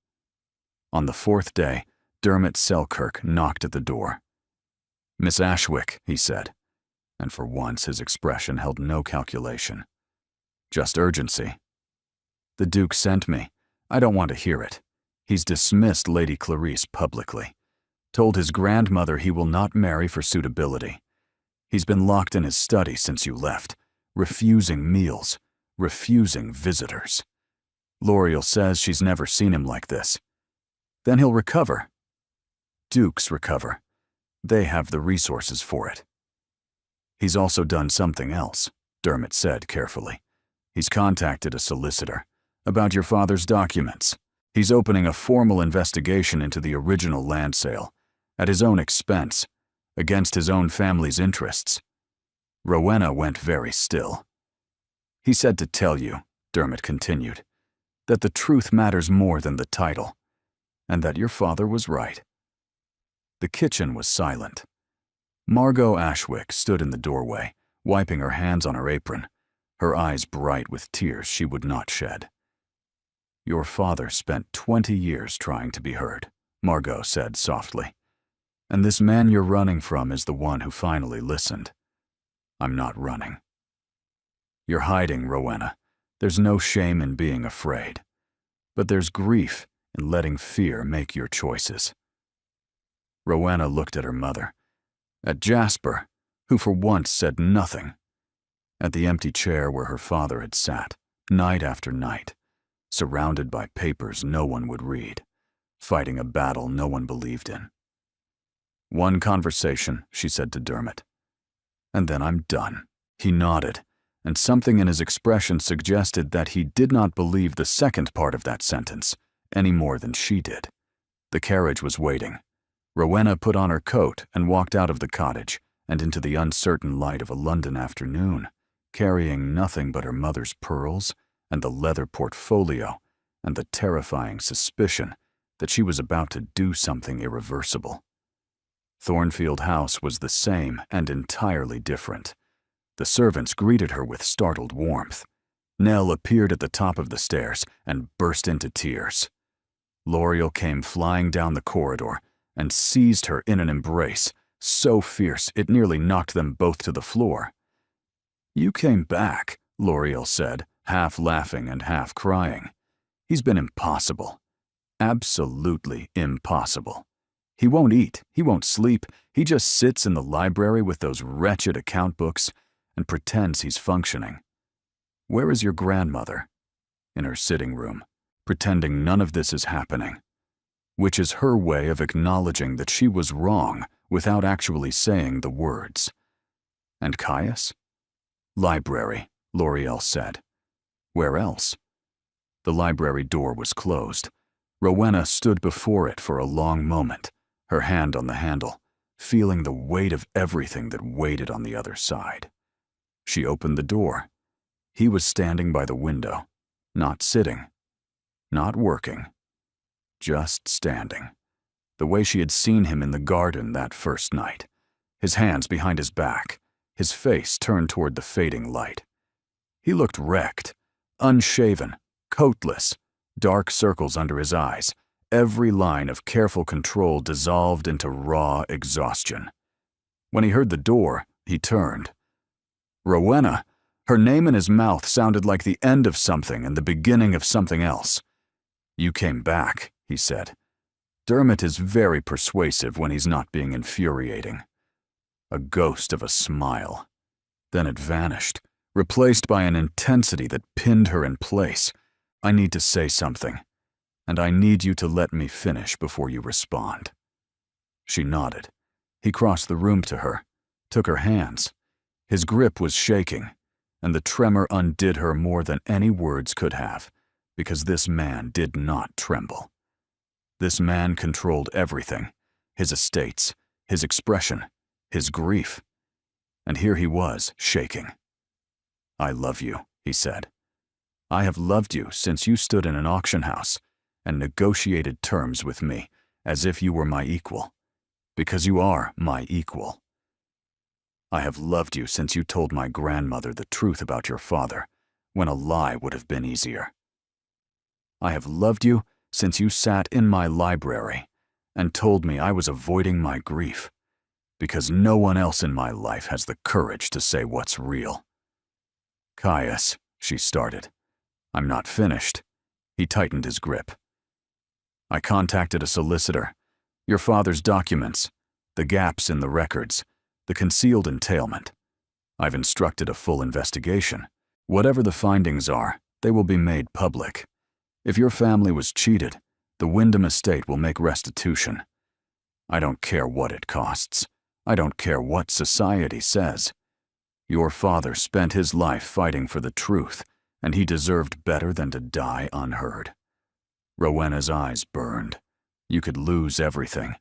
Speaker 1: On the 4th day, Dermot Selkirk knocked at the door. "Miss Ashwick," he said, and for once his expression held no calculation. "Just urgency." "The Duke sent me. I don't want to hear it. He's dismissed Lady Clarice publicly. Told his grandmother he will not marry for suitability. He's been locked in his study since you left, refusing meals, refusing visitors. L'Oreal says she's never seen him like this. Then he'll recover. Dukes recover. They have the resources for it." "He's also done something else," Dermot said carefully. "He's contacted a solicitor about your father's documents. He's opening a formal investigation into the original land sale, at his own expense, against his own family's interests." Rowena went very still. "He said to tell you," Dermot continued, "that the truth matters more than the title, and that your father was right." The kitchen was silent. Margot Ashwick stood in the doorway, wiping her hands on her apron, her eyes bright with tears she would not shed. "Your father spent 20 years trying to be heard," Margot said softly. "And this man you're running from is the one who finally listened. I'm not running." "You're hiding, Rowena. There's no shame in being afraid. But there's grief in letting fear make your choices." Rowena looked at her mother, at Jasper, who for once said nothing, at the empty chair where her father had sat, night after night, surrounded by papers no one would read, fighting a battle no one believed in. "One conversation," she said to Dermot, "and then I'm done." He nodded, and something in his expression suggested that he did not believe the second part of that sentence any more than she did. The carriage was waiting. Rowena put on her coat and walked out of the cottage and into the uncertain light of a London afternoon, carrying nothing but her mother's pearls and the leather portfolio and the terrifying suspicion that she was about to do something irreversible. Thornfield House was the same and entirely different. The servants greeted her with startled warmth. Nell appeared at the top of the stairs and burst into tears. L'Oreal came flying down the corridor and seized her in an embrace so fierce it nearly knocked them both to the floor. "You came back," L'Oreal said, half laughing and half crying. "He's been impossible. Absolutely impossible. He won't eat, he won't sleep, he just sits in the library with those wretched account books and pretends he's functioning. Where is your grandmother?" "In her sitting room, pretending none of this is happening," which is her way of acknowledging that she was wrong without actually saying the words. "And Caius?" "Library," L'Oreal said. "Where else?" The library door was closed. Rowena stood before it for a long moment, her hand on the handle, feeling the weight of everything that waited on the other side. She opened the door. He was standing by the window, not sitting, not working, just standing, the way she had seen him in the garden that first night, his hands behind his back, his face turned toward the fading light. He looked wrecked, unshaven, coatless, dark circles under his eyes, every line of careful control dissolved into raw exhaustion. When he heard the door, he turned. "Rowena!" Her name in his mouth sounded like the end of something and the beginning of something else. "You came back," he said. Dermot is very persuasive when he's not being infuriating. A ghost of a smile. Then it vanished, replaced by an intensity that pinned her in place. "I need to say something, and I need you to let me finish before you respond." She nodded. He crossed the room to her, took her hands. His grip was shaking, and the tremor undid her more than any words could have, because this man did not tremble. This man controlled everything, his estates, his expression, his grief. And here he was, shaking. "I love you," he said. "I have loved you since you stood in an auction house and negotiated terms with me as if you were my equal, because you are my equal. I have loved you since you told my grandmother the truth about your father, when a lie would have been easier. I have loved you since you sat in my library and told me I was avoiding my grief, because no one else in my life has the courage to say what's real." "Caius," she started. "I'm not finished." He tightened his grip. "I contacted a solicitor. Your father's documents, the gaps in the records, the concealed entailment. I've instructed a full investigation. Whatever the findings are, they will be made public. If your family was cheated, the Wyndham estate will make restitution. I don't care what it costs. I don't care what society says. Your father spent his life fighting for the truth, and he deserved better than to die unheard." Rowena's eyes burned. "You could lose everything.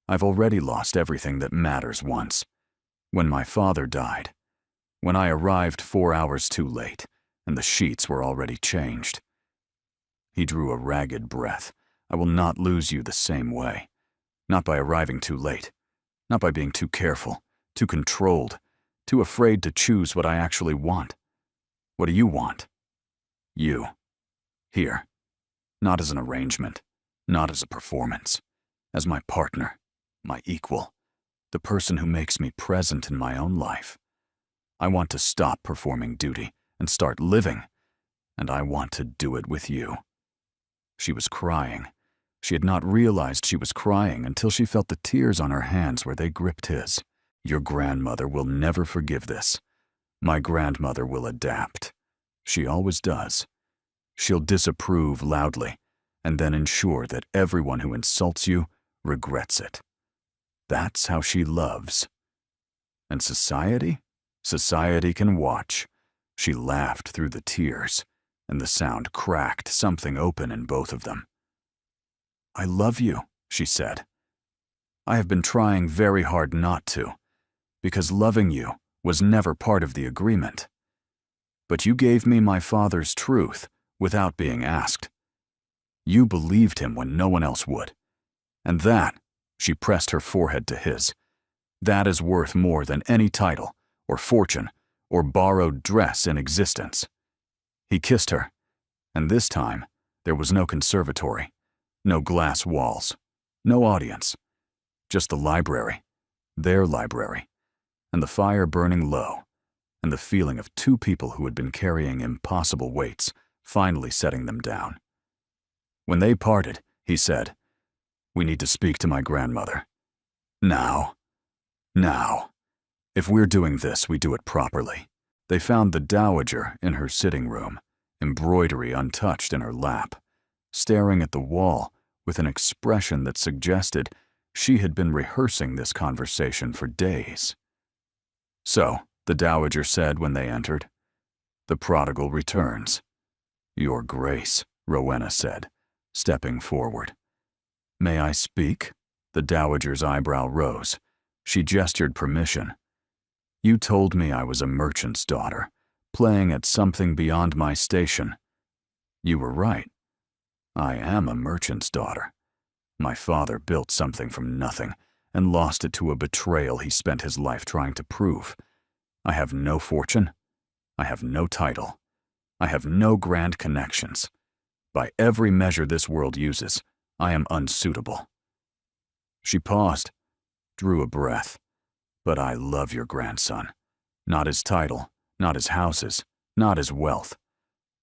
Speaker 1: I've already lost everything that matters once. When my father died, when I arrived 4 hours too late, and the sheets were already changed." He drew a ragged breath. "I will not lose you the same way. Not by arriving too late. Not by being too careful, too controlled, too afraid to choose what I actually want. What do you want? You. Here. Not as an arrangement, not as a performance. As my partner, my equal, the person who makes me present in my own life. I want to stop performing duty and start living, and I want to do it with you." She was crying. She had not realized she was crying until she felt the tears on her hands where they gripped his. "Your grandmother will never forgive this. My grandmother will adapt. She always does. She'll disapprove loudly, and then ensure that everyone who insults you regrets it. That's how she loves. And society? Society can watch. She laughed through the tears, and the sound cracked something open in both of them. "I love you," she said. "I have been trying very hard not to, because loving you was never part of the agreement. But you gave me my father's truth without being asked. You believed him when no one else would. And that," she pressed her forehead to his, "that is worth more than any title or fortune or borrowed dress in existence." He kissed her, and this time there was no conservatory, no glass walls, no audience, just the library, their library, and the fire burning low, and the feeling of two people who had been carrying impossible weights finally setting them down. When they parted, he said, "We need to speak to my grandmother. Now. Now. If we're doing this, we do it properly." They found the dowager in her sitting room, embroidery untouched in her lap, staring at the wall with an expression that suggested she had been rehearsing this conversation for days. "So," the dowager said when they entered, "the prodigal returns." "Your Grace," Rowena said, stepping forward. "May I speak?" The dowager's eyebrow rose. She gestured permission. "You told me I was a merchant's daughter, playing at something beyond my station. You were right. I am a merchant's daughter. My father built something from nothing and lost it to a betrayal he spent his life trying to prove. I have no fortune. I have no title. I have no grand connections. By every measure this world uses, I am unsuitable." She paused, drew a breath. "But I love your grandson. Not his title, not his houses, not his wealth.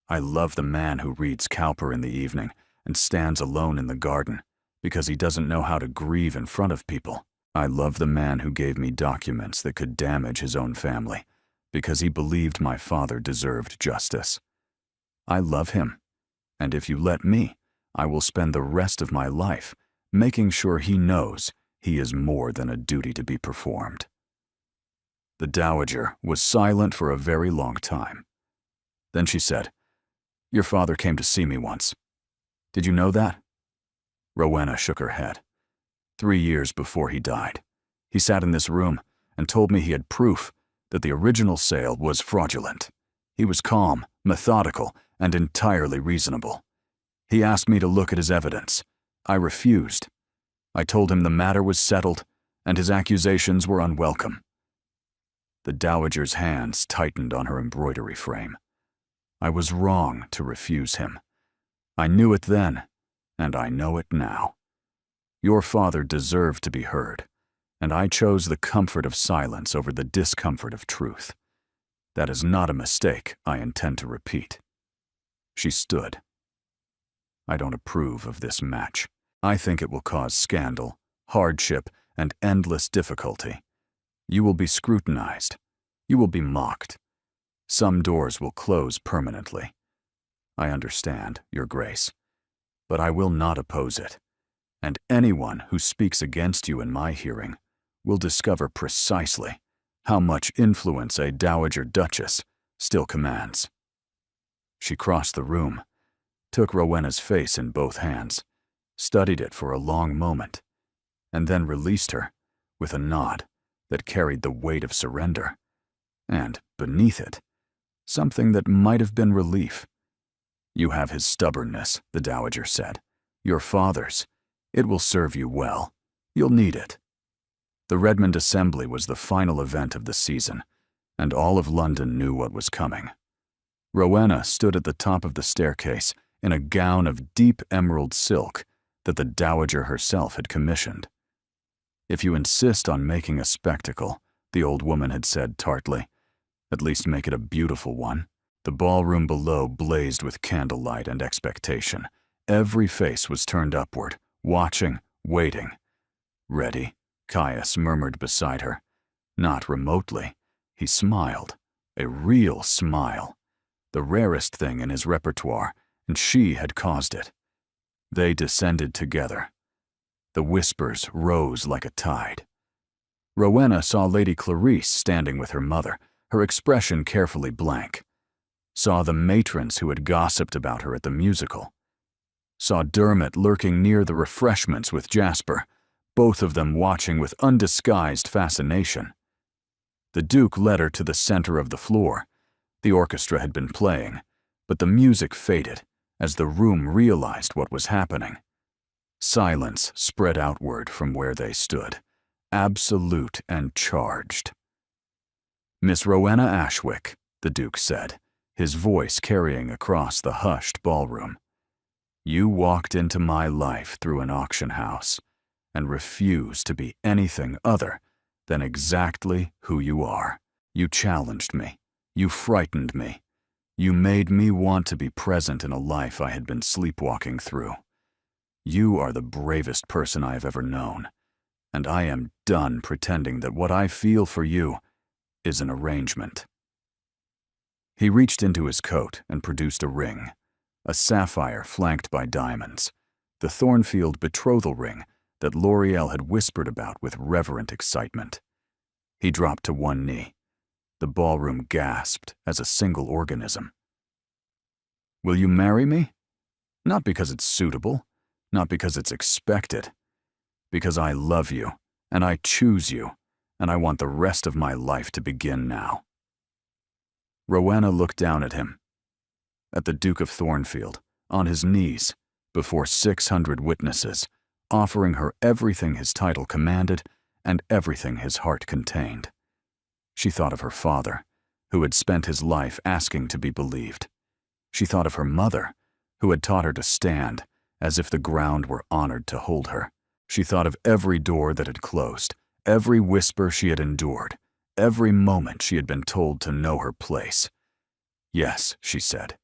Speaker 1: I love the man who reads Cowper in the evening and stands alone in the garden because he doesn't know how to grieve in front of people. I love the man who gave me documents that could damage his own family because he believed my father deserved justice. I love him, and if you let me, I will spend the rest of my life making sure he knows he is more than a duty to be performed." The dowager was silent for a very long time. Then she said, "Your father came to see me once. Did you know that?" Rowena shook her head. 3 years before he died, he sat in this room and told me he had proof that the original sale was fraudulent. He was calm, methodical, and entirely reasonable. He asked me to look at his evidence. I refused. I told him the matter was settled and his accusations were unwelcome." The dowager's hands tightened on her embroidery frame. "I was wrong to refuse him. I knew it then, and I know it now. Your father deserved to be heard, and I chose the comfort of silence over the discomfort of truth. That is not a mistake I intend to repeat." She stood. "I don't approve of this match. I think it will cause scandal, hardship, and endless difficulty. You will be scrutinized. You will be mocked. Some doors will close permanently. I understand, Your Grace, but I will not oppose it, and anyone who speaks against you in my hearing will discover precisely how much influence a dowager duchess still commands." She crossed the room, took Rowena's face in both hands, studied it for a long moment, and then released her with a nod that carried the weight of surrender, and, beneath it, something that might have been relief. "You have his stubbornness," the dowager said. "Your father's. It will serve you well. You'll need it." The Redmond Assembly was the final event of the season, and all of London knew what was coming. Rowena stood at the top of the staircase in a gown of deep emerald silk that the dowager herself had commissioned. "If you insist on making a spectacle," the old woman had said tartly, "at least make it a beautiful one." The ballroom below blazed with candlelight and expectation. Every face was turned upward, watching, waiting. "Ready?" Caius murmured beside her. Not remotely. He smiled, a real smile. the rarest thing in his repertoire, and she had caused it. They descended together. The whispers rose like a tide. Rowena saw Lady Clarice standing with her mother, her expression carefully blank. Saw the matrons who had gossiped about her at the musical. Saw Dermot lurking near the refreshments with Jasper, both of them watching with undisguised fascination. The Duke led her to the center of the floor. The orchestra had been playing, but the music faded as the room realized what was happening. Silence spread outward from where they stood, absolute and charged. "Miss Rowena Ashwick," the Duke said, his voice carrying across the hushed ballroom. "You walked into my life through an auction house and refused to be anything other than exactly who you are. You challenged me. You frightened me. You made me want to be present in a life I had been sleepwalking through. You are the bravest person I have ever known, and I am done pretending that what I feel for you is an arrangement." He reached into his coat and produced a ring, a sapphire flanked by diamonds, the Thornfield betrothal ring that L'Oreal had whispered about with reverent excitement. He dropped to one knee. The ballroom gasped as a single organism. "Will you marry me? Not because it's suitable, not because it's expected. Because I love you, and I choose you, and I want the rest of my life to begin now." Rowena looked down at him, at the Duke of Thornfield, on his knees, before 600 witnesses, offering her everything his title commanded and everything his heart contained. She thought of her father, who had spent his life asking to be believed. She thought of her mother, who had taught her to stand as if the ground were honored to hold her. She thought of every door that had closed, every whisper she had endured, every moment she had been told to know her place. "Yes," she said.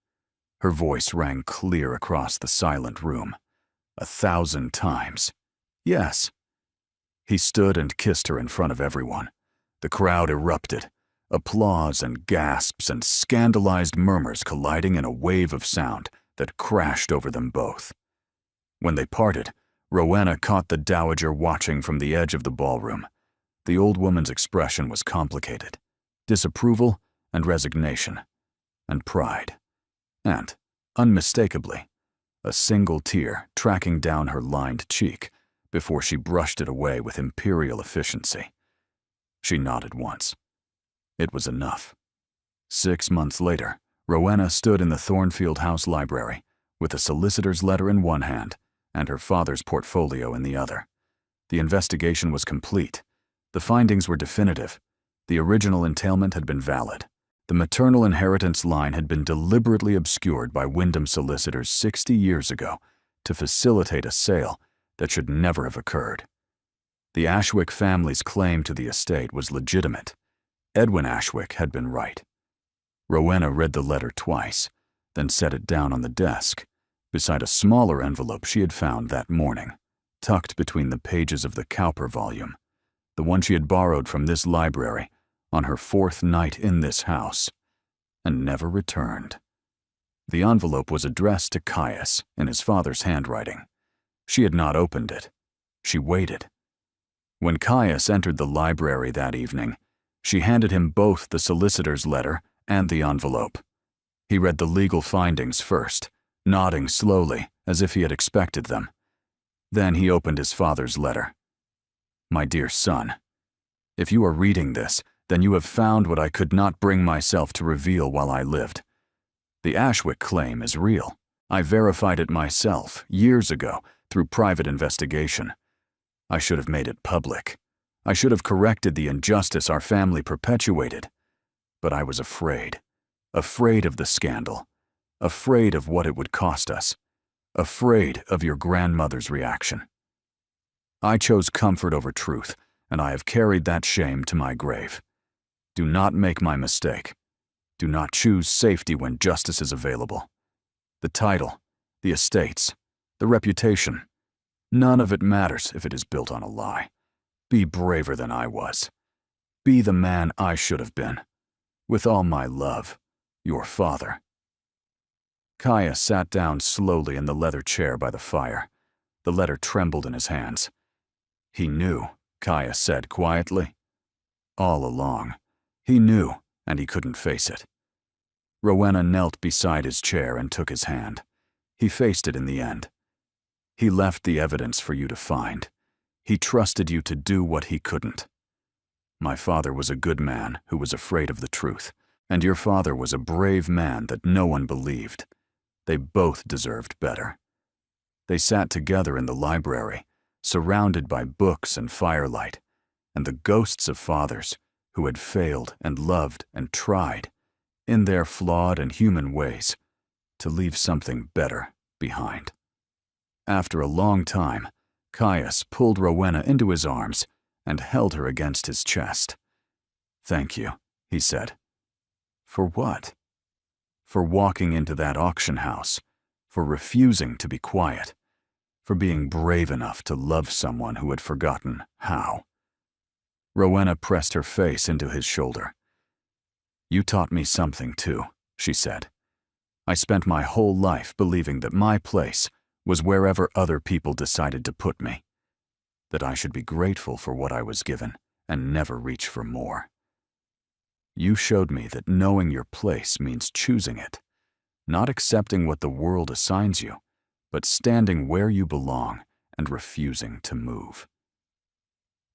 Speaker 1: Her voice rang clear across the silent room. 1,000 times. "Yes." He stood and kissed her in front of everyone. The crowd erupted, applause and gasps and scandalized murmurs colliding in a wave of sound that crashed over them both. When they parted, Rowena caught the dowager watching from the edge of the ballroom. The old woman's expression was complicated: disapproval and resignation, and pride, and, unmistakably, a single tear tracking down her lined cheek before she brushed it away with imperial efficiency. She nodded once. It was enough. 6 months later, Rowena stood in the Thornfield House library with a solicitor's letter in one hand and her father's portfolio in the other. The investigation was complete. The findings were definitive. The original entailment had been valid. The maternal inheritance line had been deliberately obscured by Wyndham solicitors 60 years ago to facilitate a sale that should never have occurred. The Ashwick family's claim to the estate was legitimate. Edwin Ashwick had been right. Rowena read the letter twice, then set it down on the desk, beside a smaller envelope she had found that morning, tucked between the pages of the Cowper volume, the one she had borrowed from this library on her 4th night in this house, and never returned. The envelope was addressed to Caius in his father's handwriting. She had not opened it. She waited. When Caius entered the library that evening, she handed him both the solicitor's letter and the envelope. He read the legal findings first, nodding slowly as if he had expected them. Then he opened his father's letter. "My dear son, if you are reading this, then you have found what I could not bring myself to reveal while I lived. The Ashwick claim is real. I verified it myself years ago through private investigation. I should have made it public. I should have corrected the injustice our family perpetuated. But I was afraid. Afraid of the scandal. Afraid of what it would cost us. Afraid of your grandmother's reaction. I chose comfort over truth, and I have carried that shame to my grave. Do not make my mistake. Do not choose safety when justice is available. The title, the estates, the reputation, none of it matters if it is built on a lie. Be braver than I was. Be the man I should have been. With all my love, your father, Kaya sat down slowly in the leather chair by the fire. The letter trembled in his hands. He knew, Kaya said quietly. All along. He knew, and he couldn't face it. Rowena knelt beside his chair and took his hand. He faced it in the end. He left the evidence for you to find. He trusted you to do what he couldn't. My father was a good man who was afraid of the truth, and your father was a brave man that no one believed. They both deserved better. They sat together in the library, surrounded by books and firelight, and the ghosts of fathers who had failed and loved and tried, in their flawed and human ways, to leave something better behind. After a long time, Caius pulled Rowena into his arms and held her against his chest. "Thank you," he said. "For what?" "For walking into that auction house, for refusing to be quiet, for being brave enough to love someone who had forgotten how." Rowena pressed her face into his shoulder. "You taught me something too," she said. "I spent my whole life believing that my place was wherever other people decided to put me, that I should be grateful for what I was given and never reach for more. You showed me that knowing your place means choosing it, not accepting what the world assigns you, but standing where you belong and refusing to move."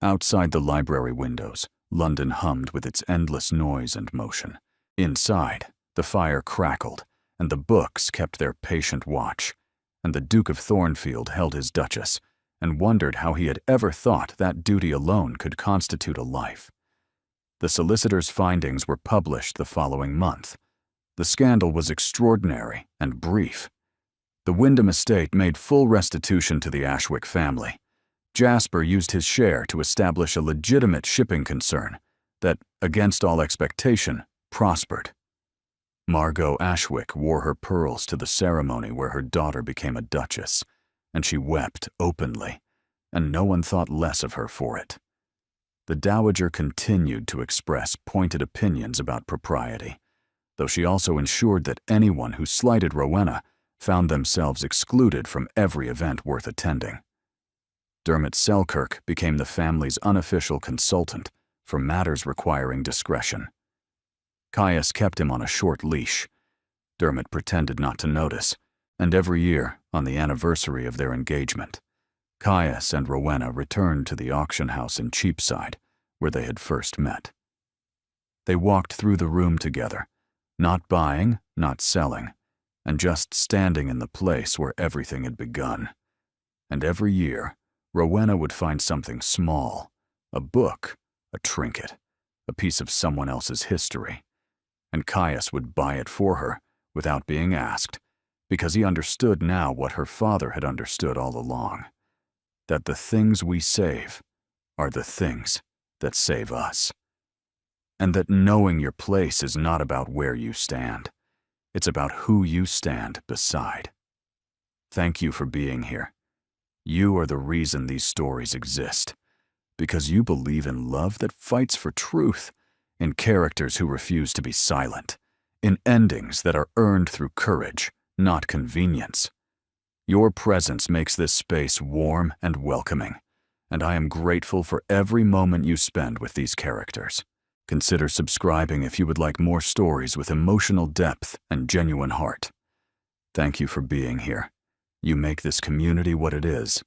Speaker 1: Outside the library windows, London hummed with its endless noise and motion. Inside, the fire crackled, and the books kept their patient watch, and the Duke of Thornfield held his Duchess, and wondered how he had ever thought that duty alone could constitute a life. The solicitor's findings were published the following month. The scandal was extraordinary and brief. The Wyndham estate made full restitution to the Ashwick family. Jasper used his share to establish a legitimate shipping concern that, against all expectation, prospered. Margot Ashwick wore her pearls to the ceremony where her daughter became a duchess, and she wept openly, and no one thought less of her for it. The dowager continued to express pointed opinions about propriety, though she also ensured that anyone who slighted Rowena found themselves excluded from every event worth attending. Dermot Selkirk became the family's unofficial consultant for matters requiring discretion. Caius kept him on a short leash. Dermot pretended not to notice, and every year, on the anniversary of their engagement, Caius and Rowena returned to the auction house in Cheapside, where they had first met. They walked through the room together, not buying, not selling, and just standing in the place where everything had begun. And every year, Rowena would find something small, a book, a trinket, a piece of someone else's history, and Caius would buy it for her without being asked, because he understood now what her father had understood all along, that the things we save are the things that save us, and that knowing your place is not about where you stand, it's about who you stand beside. Thank you for being here. You are the reason these stories exist, because you believe in love that fights for truth, in characters who refuse to be silent, in endings that are earned through courage, not convenience. Your presence makes this space warm and welcoming, and I am grateful for every moment you spend with these characters. Consider subscribing if you would like more stories with emotional depth and genuine heart. Thank you for being here. You make this community what it is,